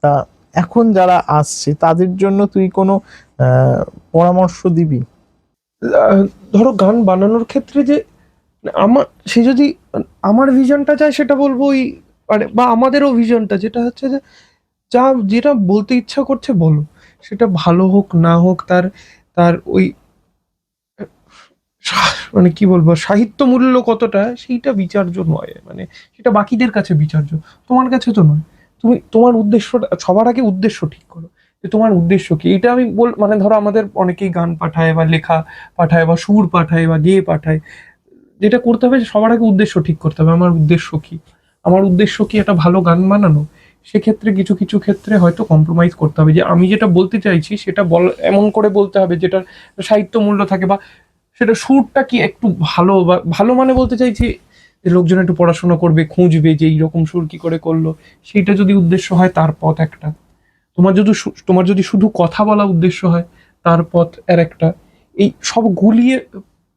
তা এখন যারা আসছে তাদের জন্য তুই কোনো পরামর্শ দিবি? ধরো গান বানানোর ক্ষেত্রে যে আমার সে যদি আমার ভিশনটা চায় সেটা বলবো, ওই বা আমাদেরও ভিশনটা যেটা হচ্ছে যে যেটা বলতে ইচ্ছা করছে বলো, সেটা ভালো হোক না হোক, তার তার ওই মানে কি বলবো সাহিত্য মূল্য কতটা সেইটা বিচার্য নয়, মানে সেটা বাকিদের কাছে বিচার্য, তোমার কাছে তো নয়। তুমি তোমার উদ্দেশ্যটা সবার আগে উদ্দেশ্য ঠিক করো, যে তোমার উদ্দেশ্য কি। এটা আমি মানে ধরো আমাদের অনেকেই গান পাঠায় বা লেখা পাঠায় বা সুর পাঠায় বা গেয়ে পাঠায়, যেটা করতে হবে সবার আগে উদ্দেশ্য ঠিক করতে হবে, আমার উদ্দেশ্য কি। আমার উদ্দেশ্য কি একটা ভালো গান বানানো, সেক্ষেত্রে কিছু কিছু ক্ষেত্রে হয়তো কম্প্রোমাইজ করতে হবে, যে আমি যেটা বলতে চাইছি সেটা এমন করে বলতে হবে যেটার সাহিত্য মূল্য থাকে, বা সেটা সুরটা কি একটু ভালো, বা ভালো মানে বলতে চাইছি যে লোকজন একটু পড়াশোনা করবে, খুঁজবে যে এইরকম সুর কি করে করলো, সেইটা যদি উদ্দেশ্য হয় তার পথ একটা। তোমার যদি শুধু কথা বলা উদ্দেশ্য হয় তার পথ আর একটা। এই সব গুলিয়ে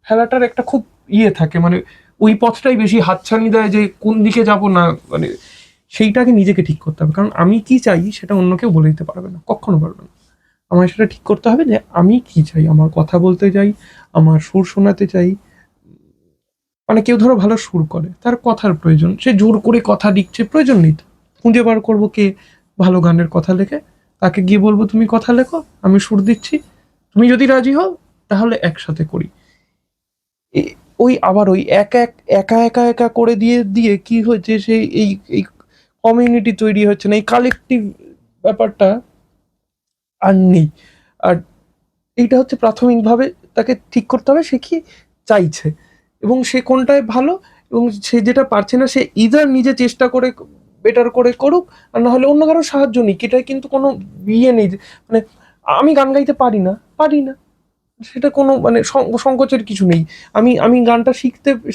ফেলাটার একটা খুব থাকে, মানে ওই পথটাই বেশি হাতছানি দেয়, যে কোন দিকে যাব না, মানে সেইটাকে নিজেকে ঠিক করতে হবে, কারণ আমি কি চাই সেটা অন্য কেউ বলে দিতে পারবে না, কখনো পারবে না। আমার সেটা ঠিক করতে হবে যে আমি কি চাই, আমার কথা বলতে চাই, আমার সুর শোনাতে চাই। মানে কেউ ধরো ভালো সুর করে, তার কথার প্রয়োজন, সে জোর করে কথা লিখছে, প্রয়োজন নেই তো। খুঁজে বার করবো কে ভালো গানের কথা লেখে, তাকে গিয়ে বলবো তুমি কথা লেখো, আমি সুর দিচ্ছি, তুমি যদি রাজি হও তাহলে একসাথে করি। ওই আবার ওই একা একা একা একা করে দিয়ে দিয়ে কি হচ্ছে, সেই এই এই কমিউনিটি তৈরি হচ্ছে না, এই কালেকটিভ ব্যাপারটা আর নেই। আর এইটা হচ্ছে প্রাথমিকভাবে তাকে ঠিক করতে হবে সে কি চাইছে এবং সে কোনটায় ভালো, এবং সে যেটা পারছে না সে ইদার নিজে চেষ্টা করে বেটার করে করুক, আর না হলে অন্য কারো সাহায্য নিক। এটাই কিন্তু কোনো বিয়ে নেই মানে আমি গান গাইতে পারি না, সেটা কোনো মানে সংকোচের কিছু নেই। আমি গানটা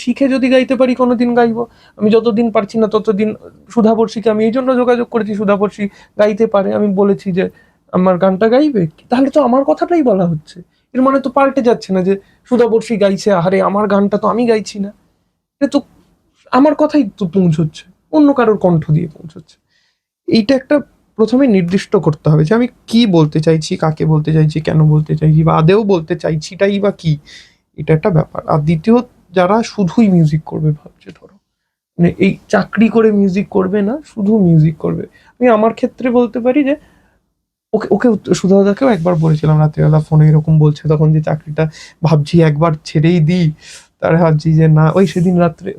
শিখে যদি গাইতে পারি কোনোদিন গাইবো। আমি যতদিন পারছি না ততদিন সুধাবর্ষীকে আমি এই জন্য যোগাযোগ করেছি, সুধাবর্ষী গাইতে পারে, আমি বলেছি যে আমার গানটা গাইবে, তাহলে তো আমার কথাটাই বলা হচ্ছে, এর মানে তো পাল্টে যাচ্ছে না যে সুধাবর্ষী গাইছে, আরে আমার গানটা তো আমি গাইছি না, এটা তো আমার কথাই তো পৌঁছচ্ছে, অন্য কারোর কণ্ঠ দিয়ে পৌঁছচ্ছে। এইটা একটা প্রথমে নির্দিষ্ট করতে হবে যে আমি কি বলতে চাইছি, কাকে বলতে চাইছি, কেন বলতে চাইছি, বা আদেও বলতে চাইছিটাই বা কি, এটা একটা ব্যাপার। আর দ্বিতীয়, যারা শুধুই মিউজিক করবে ভাবছে, ধরো মানে এই চাকরি করে মিউজিক করবে না, শুধু মিউজিক করবে, আমি আমার ক্ষেত্রে বলতে পারি যে ওকে ওকে সুধাদাকেও একবার বলেছিলাম রাত্রিবেলা ফোনে এরকম বলছে তখন, যে চাকরিটা ভাবছি একবার ছেড়েই দিই, তারপরে ভাবছি যে না, ওই সেদিন রাত্রে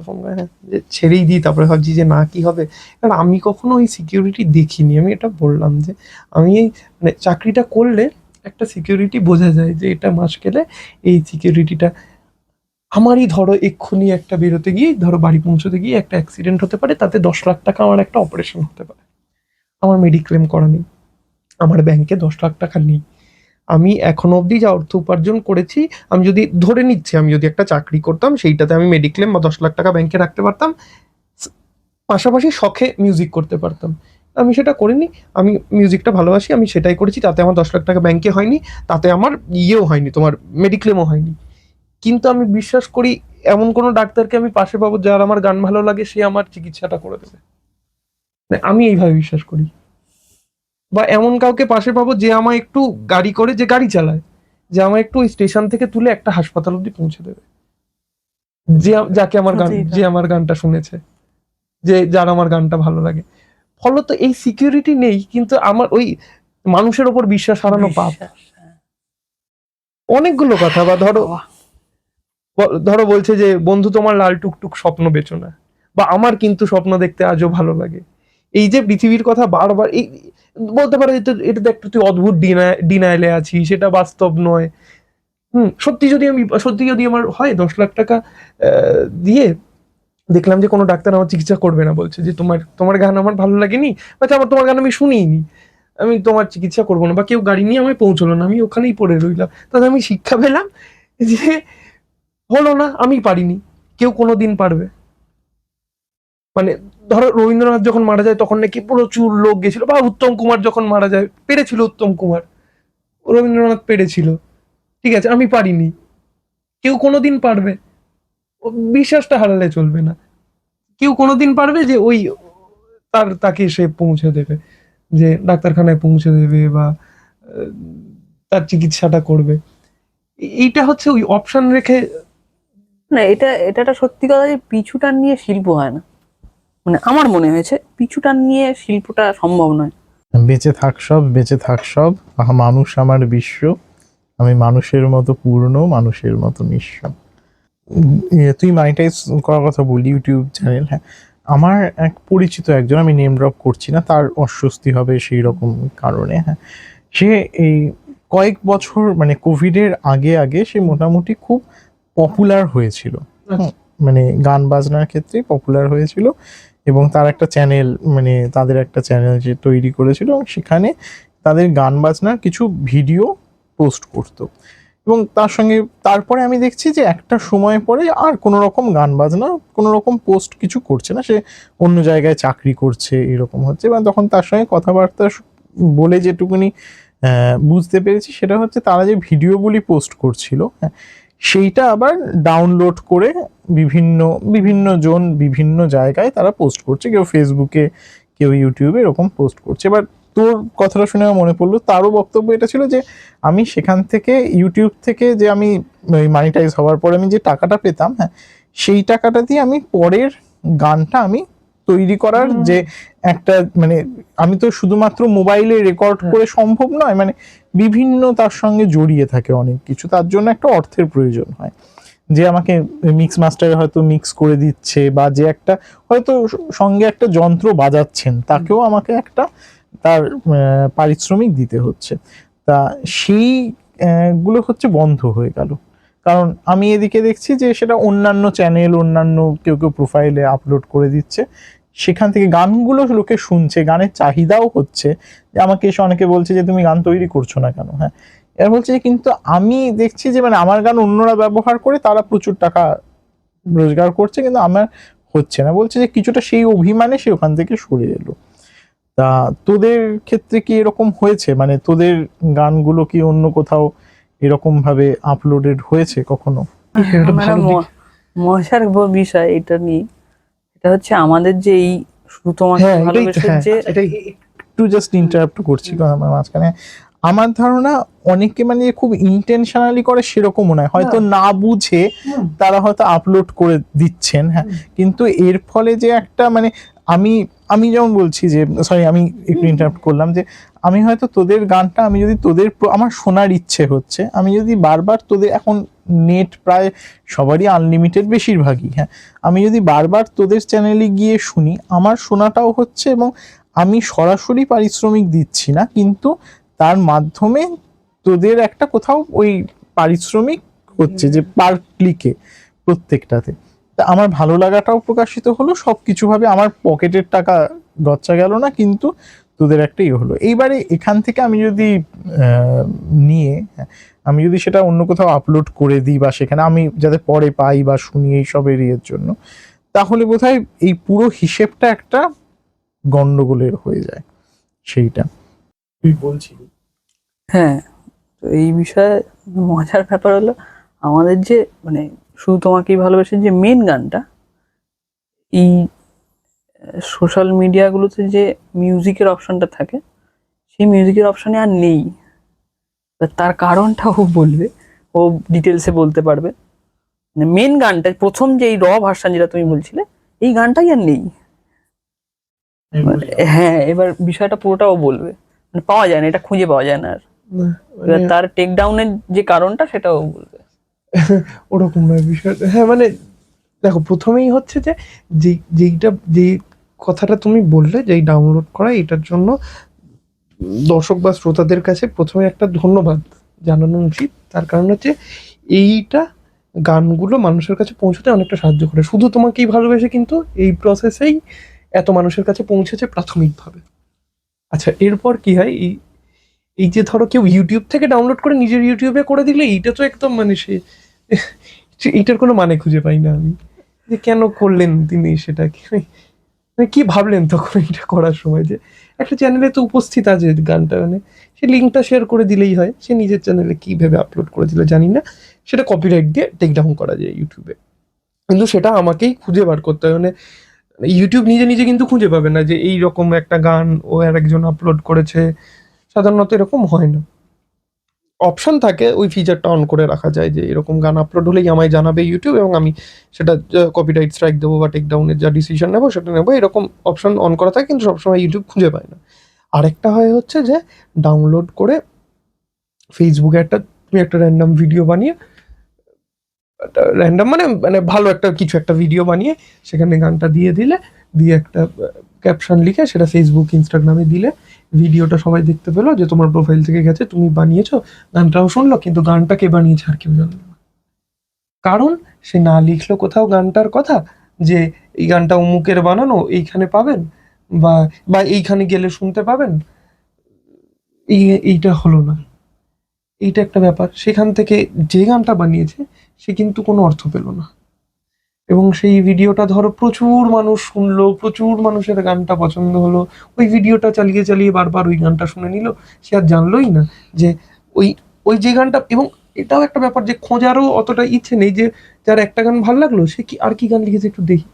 যে ছেড়েই দিই, তারপরে ভাবছি যে না কি হবে, কারণ আমি কখনো ওই সিকিউরিটি দেখিনি। আমি এটা বললাম যে আমি এই মানে চাকরিটা করলে একটা সিকিউরিটি বোঝা যায়, যে এটা মাস গেলে এই সিকিউরিটিটা আমারই, ধরো এক্ষুনি একটা বেরোতে গিয়ে, ধরো বাড়ি পৌঁছতে গিয়ে একটা অ্যাক্সিডেন্ট হতে পারে, তাতে 10 লাখ টাকা আমার একটা অপারেশন হতে পারে, আমার মেডিক্লেম করা নেই, আমার ব্যাংকে 10 লাখ টাকা নেই, আমি এখনো অবধি যা অর্থ উপার্জন করেছি, আমি যদি ধরে নিচ্ছি আমি যদি একটা চাকরি করতাম সেইটাতে আমি মেডিক্লেম বা 10 লাখ টাকা ব্যাংকে রাখতে পারতাম, পাশাপাশি শখে মিউজিক করতে পারতাম, আমি সেটা করিনি, আমি মিউজিকটা ভালোবাসি, আমি সেটাই করেছি, তাতে আমার 10 লাখ টাকা ব্যাংকে হয়নি, তাতে আমার ইয়েও হয়নি, তোমার মেডিক্লেমও হয়নি। কিন্তু আমি বিশ্বাস করি এমন কোনো ডাক্তারকে আমি পাশে পাবো যার আমার গান ভালো লাগে, সে আমার চিকিৎসাটা করে দেবে, মানে আমি এইভাবে বিশ্বাস করি। বা এমন কাউকে পাশে পাবো যে আমায় একটু গাড়ি করে, যে গাড়ি চালায়, যে আমায় একটু ওই স্টেশন থেকে তুলে একটা হাসপাতাল অব্দি পৌঁছে দেবে, যাকে আমার গান, যে আমার গানটা শুনেছে, যে যার আমার গানটা ভালো লাগে। ফলত এই সিকিউরিটি নেই, কিন্তু আমার ওই মানুষের ওপর বিশ্বাস হারানো পাপ। অনেকগুলো কথা, বা ধরো বলছে যে বন্ধু তোমার লাল টুকটুক স্বপ্ন বেচো না, বা আমার কিন্তু স্বপ্ন দেখতে আজও ভালো লাগে। এই যে পৃথিবীর কথা বারবার, এই বলতে পারো এটা তো একটু তুই অদ্ভুত ডিনাইলে আছিস, সেটা বাস্তব নয়। সত্যি যদি আমার হয় 10 লাখ টাকা দিয়ে দেখলাম যে কোনো ডাক্তার আমার চিকিৎসা করবে না, বলছে যে তোমার গান আমার ভালো লাগেনি, বা তোমার গান আমি শুনিনি, আমি তোমার চিকিৎসা করবো না, বা কেউ গাড়ি নিয়ে আমায় পৌঁছলো না, আমি ওখানেই পড়ে রইলাম, তাহলে আমি শিক্ষা পেলাম যে হলো না, আমি পারিনি, কেউ কোনোদিন পারবে। মানে ধরো রবীন্দ্রনাথ যখন মারা যায় তখন নাকি প্রচুর লোক গেছিল, বা উত্তম কুমার যখন মারা যায়, পেরেছিল উত্তম কুমার, রবীন্দ্রনাথ পেরেছিল, ঠিক আছে, আমি পারিনি, কেউ কোনোদিন পারবে। বিশ্বাসটা হারালে চলবে না, কেউ কোনোদিন পারবে যে ওই তাকে সে পৌঁছে দেবে, যে ডাক্তারখানায় পৌঁছে দেবে, বা তার চিকিৎসাটা করবে। এইটা হচ্ছে ওই অপশন রেখে। না, এটা একটা সত্যি কথা যে পিছুটান নিয়ে শিল্প হয় না, মানে আমার মনে হয়েছে পিছুটান নিয়ে শিল্পটা সম্ভব নয়। বেঁচে থাক সব, বেঁচে থাক সব, মানুষ আমার বিশ্ব, আমি মানুষের মতো পূর্ণ, মানুষের মতো নিঃস্ব। তুই মনিটাইজ করার কথা বললি, ইউটিউব চ্যানেল, হ্যাঁ, আমার এক পরিচিত একজন, আমি নেম ড্রপ করছি না, তার অস্বস্তি হবে সেই রকম কারণে, হ্যাঁ, সে এই কয়েক বছর মানে কোভিডের আগে সে মোটামুটি খুব পপুলার হয়েছিল, মানে গান বাজনার ক্ষেত্রে পপুলার হয়েছিল, এবং তার একটা চ্যানেল, মানে তাদের একটা চ্যানেল যে তৈরি করেছিল, এবং সেখানে তাদের গান বাজনার কিছু ভিডিও পোস্ট করতো, এবং তার সঙ্গে তারপরে আমি দেখছি যে একটা সময় পরে আর কোনো রকম গান বাজনা কোনো রকম পোস্ট কিছু করছে না, সে অন্য জায়গায় চাকরি করছে, এরকম হচ্ছে। এবং তখন তার সঙ্গে কথাবার্তা বলে যেটুকুনি বুঝতে পেরেছি সেটা হচ্ছে তারা যে ভিডিওগুলি পোস্ট করছিল, হ্যাঁ, সেইটা আবার ডাউনলোড করে বিভিন্ন জন বিভিন্ন জায়গায় তারা পোস্ট করছে, কেউ ফেসবুকে, কেউ ইউটিউবে, এরকম পোস্ট করছে। এবার তোর কথাটা শুনে আমার মনে পড়লো, তারও বক্তব্য এটা ছিল যে আমি সেখান থেকে, ইউটিউব থেকে যে আমি মানিটাইজ হওয়ার পরে আমি যে টাকাটা পেতাম, হ্যাঁ, সেই টাকাটা দিয়ে আমি পরের গানটা আমি তৈরি করার যে একটা, মানে আমি তো শুধুমাত্র মোবাইলে রেকর্ড করে সম্ভব নয়, মানে বিভিন্ন তার সঙ্গে জড়িয়ে থাকে অনেক কিছু, তার জন্য একটা অর্থের প্রয়োজন হয়, যে আমাকে মিক্স মাস্টারে হয়তো মিক্স করে দিচ্ছে, বা যে একটা হয়তো সঙ্গে একটা যন্ত্র বাজাচ্ছেন, তাকেও আমাকে একটা তার পারিশ্রমিক দিতে হচ্ছে। তা সেই গুলো হচ্ছে বন্ধ হয়ে গেল, কারণ আমি এদিকে দেখছি যে সেটা অন্যান্য চ্যানেল, অন্যান্য কেউ প্রোফাইলে আপলোড করে দিচ্ছে, সেখান থেকে গানগুলো লোকে শুনছে, গানের চাহিদাও হচ্ছে, যে আমাকে এসে অনেকে বলছে যে তুমি গান তৈরি করছো না কেন, হ্যাঁ, এরা বলছে যে কিন্তু আমি দেখছি যে মানে আমার গান অন্যরা ব্যবহার করে তারা প্রচুর টাকা রোজগার করছে, কিন্তু আমার হচ্ছে না, বলছে যে কিছুটা সেই অভিমানে সে ওখান থেকে সরে এলো। তা তোদের ক্ষেত্রে কি এরকম হয়েছে, মানে তোদের গানগুলো কি অন্য কোথাও এরকম ভাবে আপলোডেড হয়েছে কখনো? মজার বিষয় এটা নিয়ে, এটা হচ্ছে আমাদের যে এই শুধু তোমাকে ভালোবেসে যে, একটু জাস্ট ইন্টারাপ্ট করছি কারণ আমার মাঝখানে, আমার ধারণা অনেকে মানে খুব ইন্টেনশনালি করে সেরকমও নয়, হয়তো না বুঝে তারা হয়তো আপলোড করে দিচ্ছেন, হ্যাঁ, কিন্তু এর ফলে যে একটা মানে আমি যেমন বলছি যে, সরি আমি একটু ইন্টারাপ্ট করলাম, যে আমি হয়তো তোদের গানটা আমি যদি আমার শোনার ইচ্ছে হচ্ছে, আমি যদি বারবার তোদের, এখন নেট প্রায় সবারই আনলিমিটেড বেশিরভাগই, হ্যাঁ, আমি যদি বারবার তোদের চ্যানেলে গিয়ে শুনি, আমার শোনাটাও হচ্ছে, এবং আমি সরাসরি পারিশ্রমিক দিচ্ছি না, কিন্তু তার মাধ্যমে তোদের একটা কোথাও ওই পারিশ্রমিক হচ্ছে, যে পার ক্লিকে প্রত্যেকটাতে, তা আমার ভালো লাগাটাও প্রকাশিত হলো, সবকিছু ভাবে আমার পকেটের টাকা গচ্চা গেল না, কিন্তু তোদের একটা ইয়ে হলো। এইবারে এখান থেকে আমি যদি নিয়ে আমি যদি সেটা অন্য কোথাও আপলোড করে দিই, বা সেখানে আমি যাতে পরে পাই বা শুনি এইসবের ইয়ের জন্য, তাহলে বোধহয় এই পুরো হিসেবটা একটা গন্ডগোলের হয়ে যায় সেইটা তুই বলছিলি। হ্যাঁ, তো এই বিষয়ে মজার ব্যাপার হলো আমাদের যে মানে শুধু তোমাকেই ভালোবাসি যে মেন গানটা, এই সোশ্যাল মিডিয়াগুলোতে যে মিউজিকের অপশনটা থাকে সেই মিউজিকের অপশনে আর নেই। এবার তার কারণটা ও বলবে, ও ডিটেলসে বলতে পারবে। মানে মেন গানটা প্রথম যে এই র ভার্সন যেটা তুমি বলছিলে, এই গানটাই আর নেই। হ্যাঁ, এবার বিষয়টা পুরোটা ও বলবে, মানে পাওয়া যায় না, এটা খুঁজে পাওয়া যায় না আর। না, এবার তার টেক ডাউনের যে কারণটা সেটা ও বলবে। ওরকম নয় বিষয়টা। হ্যাঁ মানে দেখো, প্রথমেই হচ্ছে যে যে কথাটা তুমি বললে যে এই ডাউনলোড করা, এটার জন্য দর্শক বা শ্রোতাদের কাছে প্রথমে একটা ধন্যবাদ জানানো উচিত। তার কারণ হচ্ছে এইটা গানগুলো মানুষের কাছে পৌঁছতে অনেকটা সাহায্য করে। শুধু তোমাকেই ভালোবেসে কিন্তু এই প্রসেসেই এত মানুষের কাছে পৌঁছেছে প্রাথমিকভাবে। আচ্ছা, এরপর কি হয়, এই যে ধরো কেউ ইউটিউব থেকে ডাউনলোড করে নিজের ইউটিউবে করে দিলে, এইটা তো একদম মানে এইটার কোনো মানে খুঁজে পাই না আমি, যে কেন করলেন তিনি সেটা, কি ভাবলেন তখন এটা করার সময়, যে একটা চ্যানেলে তো উপস্থিত আছে গানটা, মানে সে লিঙ্কটা শেয়ার করে দিলেই হয়। সে নিজের চ্যানেলে কি ভেবে আপলোড করে দিলে জানি না, সেটা কপিরাইট দিয়ে টেক ডাউন করা যায় ইউটিউবে, কিন্তু সেটা আমাকেই খুঁজে বার করতে হয়। মানে ইউটিউব নিজে নিজে কিন্তু খুঁজে পাবে না যে এই রকম একটা গান ও আর একজন আপলোড করেছে, সাধারণত এরকম হয় না। অপশন থাকে, ওই ফিচারটা অন করে রাখা যায় যে এরকম গান আপলোড হলেই আমায় জানাবে ইউটিউব, এবং আমি সেটা কপিরাইট স্ট্রাইক দেবো বা টেক ডাউনের যা ডিসিশন নেবো সেটা নেবো, এরকম অপশন অন করা থাকে, কিন্তু সবসময় ইউটিউব খুঁজে পায় না। আরেকটা হয় হচ্ছে যে ডাউনলোড করে ফেসবুকে তুমি একটা র্যান্ডাম ভিডিও বানিয়ে, র্যান্ডাম মানে মানে ভালো কিছু একটা ভিডিও বানিয়ে সেখানে গানটা দিয়ে দিলে, দিয়ে একটা ক্যাপশন লিখে সেটা ফেসবুক ইনস্টাগ্রামে দিলে, ভিডিওটা সবাই দেখতে পেলো যে তোমার প্রোফাইল থেকে গেছে, তুমি বানিয়েছো, গানটাও শুনলো, কিন্তু গানটা কে বানিয়েছে আর কেউ জানলো না। কারণ সে না লিখলো কোথাও গানটার কথা, যে এই গানটা অমুকের বানানো, এইখানে পাবেন, বা বা এইখানে গেলে শুনতে পাবেন, এইটা হলো না। এইটা একটা ব্যাপার। সেখান থেকে যে গানটা বানিয়েছে সে কিন্তু কোনো অর্থ পেল না, এবং সেই ভিডিওটা ধরো প্রচুর মানুষ শুনলো, প্রচুর মানুষের গানটা পছন্দ হলো, ওই ভিডিওটা চালিয়ে চালিয়ে বারবার ওই গানটা শুনে নিল, সে আর জানলোই না যে ওই ওই যে গানটা। এবং এটাও একটা ব্যাপার যে খোঁজারও অতটা ইচ্ছে নেই, যে যার একটা গান ভালো লাগলো সে কি আর কি গান লিখেছে একটু দেখি,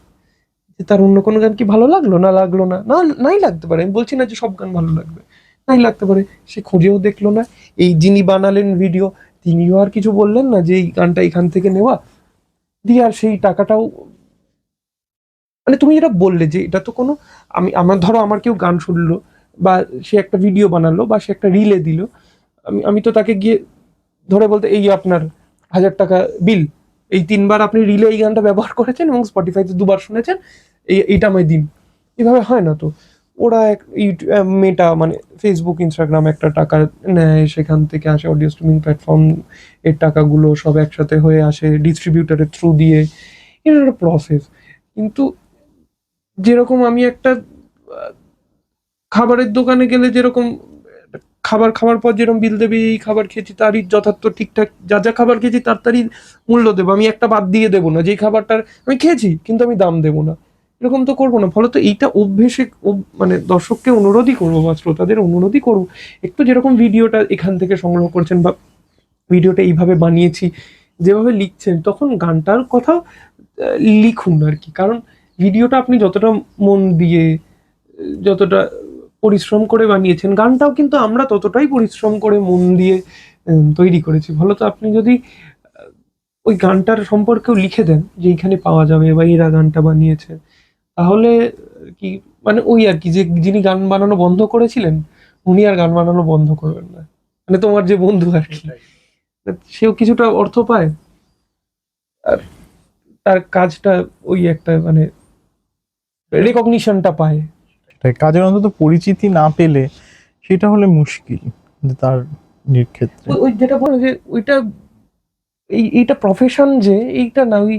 যে তার অন্য কোনো গান কি ভালো লাগলো না লাগলো না, নাই লাগতে পারে, আমি বলছি না যে সব গান ভালো লাগবে, নাই লাগতে পারে, সে খুঁজেও দেখলো না। এই যিনি বানালেন ভিডিও, তিনিও আর কিছু বললেন না যে এই গানটা এখান থেকে নেওয়া, দিয়ে আর সেই টাকাটাও, মানে তুমি যেটা বললে যে এটা তো কোনো, ধরো আমার কেউ গান শুনলো, বা সে একটা ভিডিও বানালো, বা সে একটা রিলে দিল, আমি তো তাকে গিয়ে ধরে বলতে, এই আপনার 1000 টাকা বিল, এই 3বার আপনি রিলে এই গানটা ব্যবহার করেছেন এবং স্পটিফাইতে 2বার শুনেছেন, এইটা আমায় দিন। এভাবে হয় না তো। ওরা মেটা মানে ফেসবুক ইনস্টাগ্রাম একটা টাকা নেয়, সেখান থেকে আসে অডিও স্ট্রিমিং প্ল্যাটফর্ম, এর টাকাগুলো সব একসাথে হয়ে আসে ডিস্ট্রিবিউটারের থ্রু দিয়ে, এটা একটা প্রসেস। কিন্তু যেরকম আমি একটা খাবারের দোকানে গেলে যেরকম খাবার খাওয়ার পর যেরকম বিল দেবে, এই খাবার খেয়েছি তারই যথার্থ ঠিকঠাক যা যা খাবার খেয়েছি তারই মূল্য দেবো, আমি একটা বাদ দিয়ে দেবো না, যেই খাবারটার আমি খেয়েছি কিন্তু আমি দাম দেবো না, এরকম তো করবো না। ফলত এইটা অভ্যেসে মানে দর্শককে অনুরোধই করবো বা শ্রোতাদের অনুরোধই করবো, একটু যেরকম ভিডিওটা এখান থেকে সংগ্রহ করছেন বা ভিডিওটা এইভাবে বানিয়েছি যেভাবে লিখছেন, তখন গানটার কথাও লিখুন আর কি। কারণ ভিডিওটা আপনি যতটা মন দিয়ে, যতটা পরিশ্রম করে বানিয়েছেন, গানটাও কিন্তু আমরা ততটাই পরিশ্রম করে মন দিয়ে তৈরি করেছি। ফলত আপনি যদি ওই গানটার সম্পর্কেও লিখে দেন যে এইখানে পাওয়া যাবে বা এরা গানটা বানিয়েছে, তাহলে কি মানে ওই আর কি, যে যিনি গান বানানো বন্ধ করেছিলেন উনি আর গান বানানো বন্ধ করবেন না, মানে তোমার যে বন্ধু আর কি, সেও কিছুটা অর্থ পায়, আর তার কাজটা ওই একটা মানে রেকগনিশনটা পায়। তাই কাজের অন্তত পরিচিতি না পেলে সেটা হলে মুশকিল যে তার ক্ষেত্রে। ওই যেটা বলে যে ওইটা এইটা প্রফেশন, যে এইটা না ওই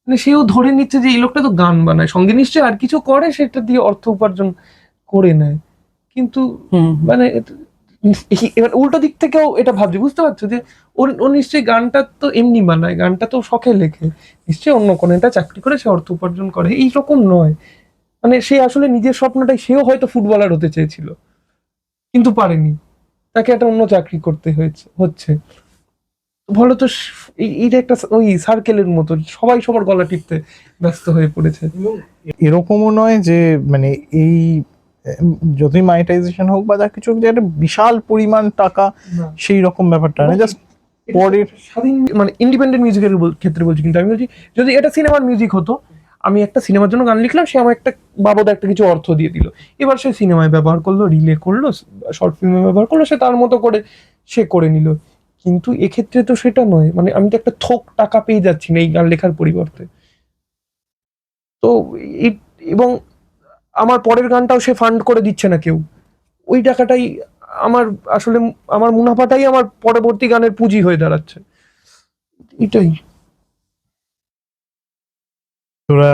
মানে সেও ধরে নিচ্ছে যে এই লোকটা তো গান বানায়, সঙ্গে নিশ্চয়ই আর কিছু করে, সেটা দিয়ে অর্থ উপার্জন করে নেয়। কিন্তু মানে এবার উল্টো দিক থেকেও এটা ভাবছি, বুঝতে পারছো যে ও নিশ্চয়ই গানটা তো এমনি বানায়, গানটা তো শখে লেখে, নিশ্চয়ই অন্য কোনো একটা চাকরি করে সে অর্থ উপার্জন করে, এইরকম নয়। মানে সে আসলে নিজের স্বপ্নটাই, সেও হয়তো ফুটবলার হতে চেয়েছিল কিন্তু পারেনি, তাকে একটা অন্য চাকরি করতে হচ্ছে। ফলত এইটা একটা ওই সার্কেলের মতো, সবাই সবার গলা টিপতে ব্যস্ত হয়ে পড়েছে। এরকমও নয় যে মানে এই যতই মনিটাইজেশন হোক বা যা কিছু হোক, যে একটা বিশাল পরিমাণ টাকা না। সেই রকম ব্যাপারটা না, জাস্ট পরের স্বাধীন মানে ইন্ডিপেন্ডেন্ট মিউজিকের ক্ষেত্রে বলছি, কিন্তু আমি বলছি যদি এটা সিনেমার মিউজিক হতো, আমি একটা সিনেমার জন্য গান লিখলাম, সে আমার একটা বাবদ একটা কিছু অর্থ দিয়ে দিল, এবার সে সিনেমায় ব্যবহার করলো, রিলে করলো, শর্ট ফিল্মে ব্যবহার করলো, সে তার মতো করে সে করে নিল। কিন্তু এক্ষেত্রে তো সেটা নয়, মানে আমি তো একটা থোক টাকা পেয়ে যাচ্ছি না এই গান লেখার পরিবর্তে। তো এবং আমার পরের গানটাও সে ফান্ড করে দিচ্ছে না কেউ, ওই টাকাটাই আমার আসলে আমার মুনাফাটাই আমার পরবর্তী গানের পুঁজি হয়ে দাঁড়াচ্ছে, এটাই। তোরা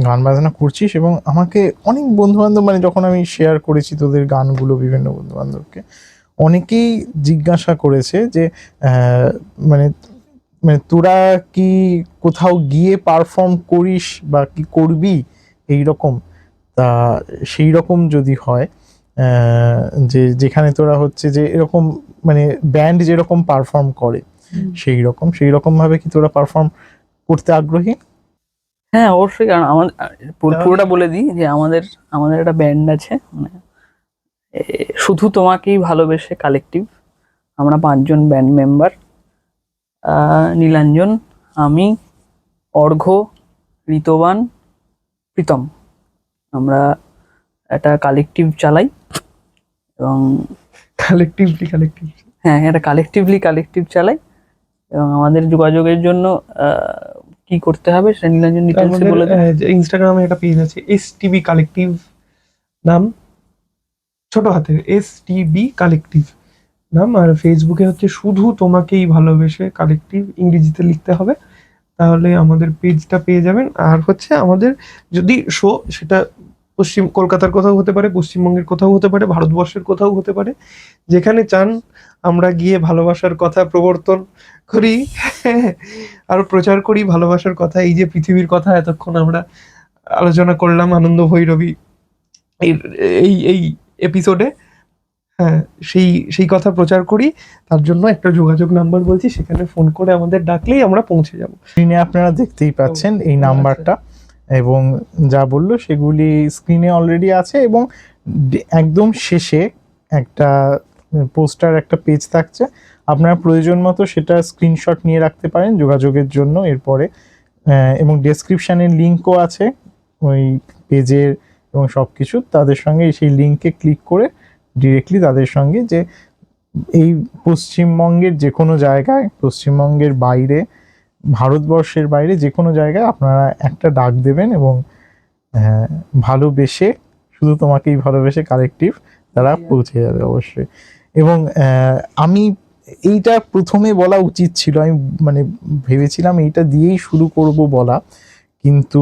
গান বাজনা করছিস এবং আমাকে অনেক বন্ধু বান্ধব, মানে যখন আমি শেয়ার করেছি তোদের গানগুলো বিভিন্ন বন্ধু বান্ধবকে, অনেকেই জিজ্ঞাসা করেছে যে মানে মানে তোরা কি কোথাও গিয়ে পারফর্ম করিস বা কি করবি এই রকম। তা সেই রকম যদি হয়, যে যেখানে তোরা হচ্ছে যে এরকম মানে ব্যান্ড যেরকম পারফর্ম করে সেই রকম ভাবে কি তোরা পারফর্ম করতে আগ্রহী? হ্যাঁ অবশ্যই, কারণ আমাদের পুরোটা বলে দিই যে আমাদের আমাদের একটা ব্যান্ড আছে, মানে শুধু তোমাকেই ভালোবেসে কালেকটিভ। আমরা 5জন ব্যান্ড মেম্বার, নীলাঞ্জন, আমি, অর্ঘ্য, ঋতবান, প্রীতম। আমরা একটা কালেকটিভ চালাই এবং কালেকটিভ হ্যাঁ একটা কালেকটিভ চালাই। এবং আমাদের যোগাযোগের জন্য কি করতে হবে সেটা নীলাঞ্জন ডিটেলসে বলে দেয়। ইনস্টাগ্রামে একটা পেজ আছে STB কালেকটিভ নাম, ছোট হাতের STB কালেকটিভ নাম। আর ফেসবুকে হচ্ছে শুধু তোমাকেই ভালোবেসে কালেকটিভ, ইংরেজিতে লিখতে হবে, তাহলে আমাদের পেজটা পেয়ে যাবেন। আর হচ্ছে আমাদের যদি শো, সেটা কলকাতার কোথাও হতে পারে, পশ্চিমবঙ্গের কোথাও হতে পারে, ভারতবর্ষের কোথাও হতে পারে, যেখানে চান আমরা গিয়ে ভালোবাসার কথা প্রবর্তন করি, আর প্রচার করি ভালোবাসার কথা। এই যে পৃথিবীর কথা এতক্ষণ আমরা আলোচনা করলাম আনন্দ ভৈরবী এই এই এপিসোডে, হ্যাঁ সেই সেই কথা প্রচার করি। তার জন্য একটা যোগাযোগ নাম্বার বলছি, সেখানে ফোন করে আমাদের ডাকলেই আমরা পৌঁছে যাব। স্ক্রিনে আপনারা দেখতেই পাচ্ছেন এই নাম্বারটা, এবং যা বললো সেগুলি স্ক্রিনে অলরেডি আছে, এবং একদম শেষে একটা পোস্টার, একটা পেজ থাকছে, আপনারা প্রয়োজন মতো সেটা স্ক্রিনশট নিয়ে রাখতে পারেন যোগাযোগের জন্য এরপরে। এবং ডেসক্রিপশানের লিঙ্কও আছে ওই পেজের এবং সব কিছু, তাদের সঙ্গে সেই লিঙ্কে ক্লিক করে ডিরেক্টলি তাদের সঙ্গে, যে এই পশ্চিমবঙ্গের যে কোনো জায়গায়, পশ্চিমবঙ্গের বাইরে, ভারতবর্ষের বাইরে যে কোনো জায়গায় আপনারা একটা ডাক দেবেন, এবং ভালোবেসে, শুধু তোমাকেই ভালোবেসে কালেকটিভ তারা পৌঁছে যাবে অবশ্যই। এবং আমি এইটা প্রথমে বলা উচিত ছিল, আমি মানে ভেবেছিলাম এইটা দিয়েই শুরু করব বলা, কিন্তু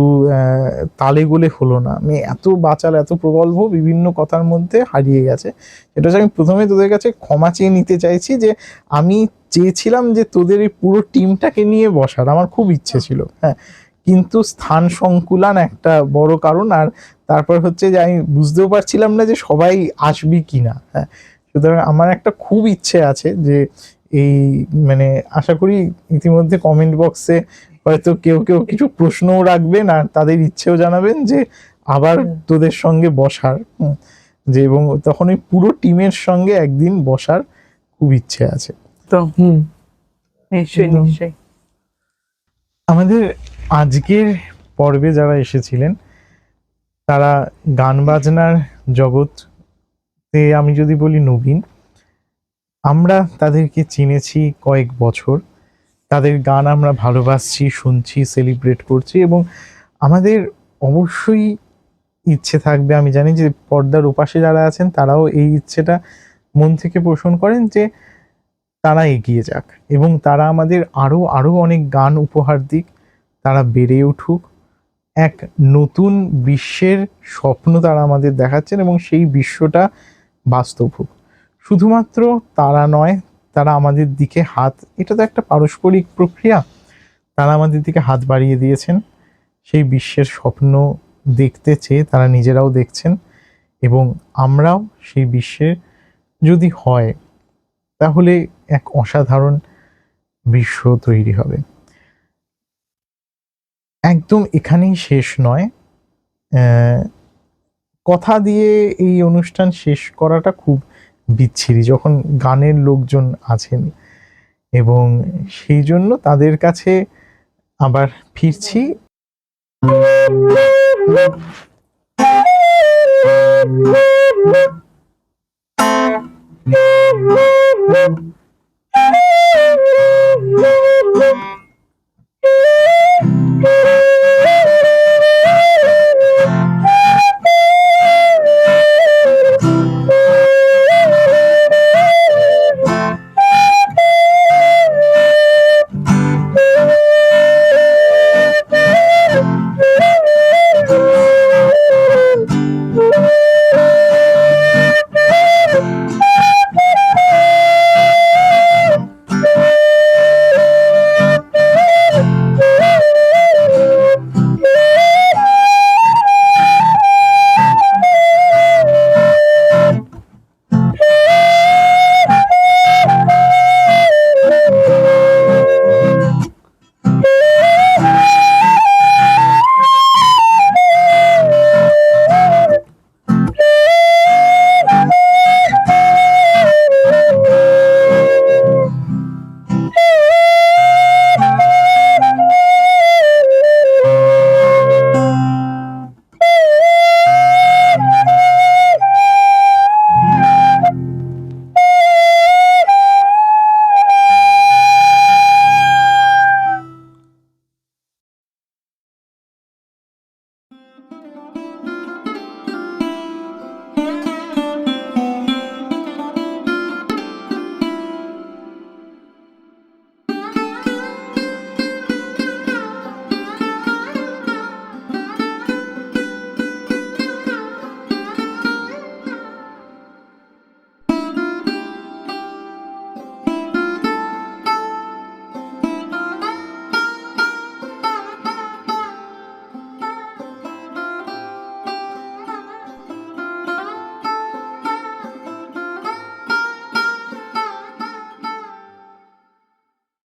তালে গোলে হলো না। আমি এত বাচাল, এত প্রগল্ভ বিভিন্ন কথার মধ্যে হারিয়ে গেছে। এটা হচ্ছে, আমি প্রথমে তোদের কাছে ক্ষমা চেয়ে নিতে চাইছি যে আমি চেয়েছিলাম যে তোদের এই পুরো টিমটাকে নিয়ে বসার, আমার খুব ইচ্ছে ছিল, হ্যাঁ, কিন্তু স্থান সংকুলান একটা বড় কারণ। আর তারপর হচ্ছে যে আমি বুঝতেও পারছিলাম না যে সবাই আসবি কিনা, হ্যাঁ। সুতরাং আমার একটা খুব ইচ্ছে আছে যে এই মানে আশা করি ইতিমধ্যে কমেন্ট বক্সে হয়তো কেউ কেউ কিছু প্রশ্নও রাখবেন, আর তাদের ইচ্ছেও জানাবেন যে আবার তোদের সঙ্গে বসার, যে এবং তখন ওই পুরো টিমের সঙ্গে একদিন বসার খুব ইচ্ছে আছে। তো নিশ্চয়ই নিশ্চয়ই। আমাদের আজকের পর্বে যারা এসেছিলেন তারা গান বাজনার জগতে, আমি যদি বলি নবীন, আমরা তাদেরকে চিনেছি কয়েক বছর, তাদের গান আমরা ভালোবাসছি, শুনছি, সেলিব্রেট করছি, এবং আমাদের অবশ্যই ইচ্ছে থাকবে, আমি জানি যে পর্দার ওপাশে যারা আছেন তারাও এই ইচ্ছেটা মন থেকে পোষণ করেন, যে তারা এগিয়ে যাক এবং তারা আমাদের আরও আরও অনেক গান উপহার দিক, তারা বেড়ে উঠুক, এক নতুন বিশ্বের স্বপ্ন তারা আমাদের দেখাচ্ছেন, এবং সেই বিশ্বটা বাস্তব হোক। শুধুমাত্র তারা নয়, তারা আমাদের দিকে হাত, এটা তো একটা পারস্পরিক প্রক্রিয়া, তারা আমাদের দিকে হাত বাড়িয়ে দিয়েছেন সেই বিশ্বের স্বপ্ন দেখতে চেয়ে তারা নিজেরাও দেখছেন, এবং আমরাও সেই বিশ্বের যদি হয় তাহলে এক অসাধারণ বিশ্ব তৈরি হবে। একদম এখানেই শেষ নয়, কথা দিয়ে এই অনুষ্ঠান শেষ করাটা খুব বিচ্ছিরি যখন গানের লোকজন আছেন, এবং সেই জন্য তাদের কাছে আবার ফিরছি।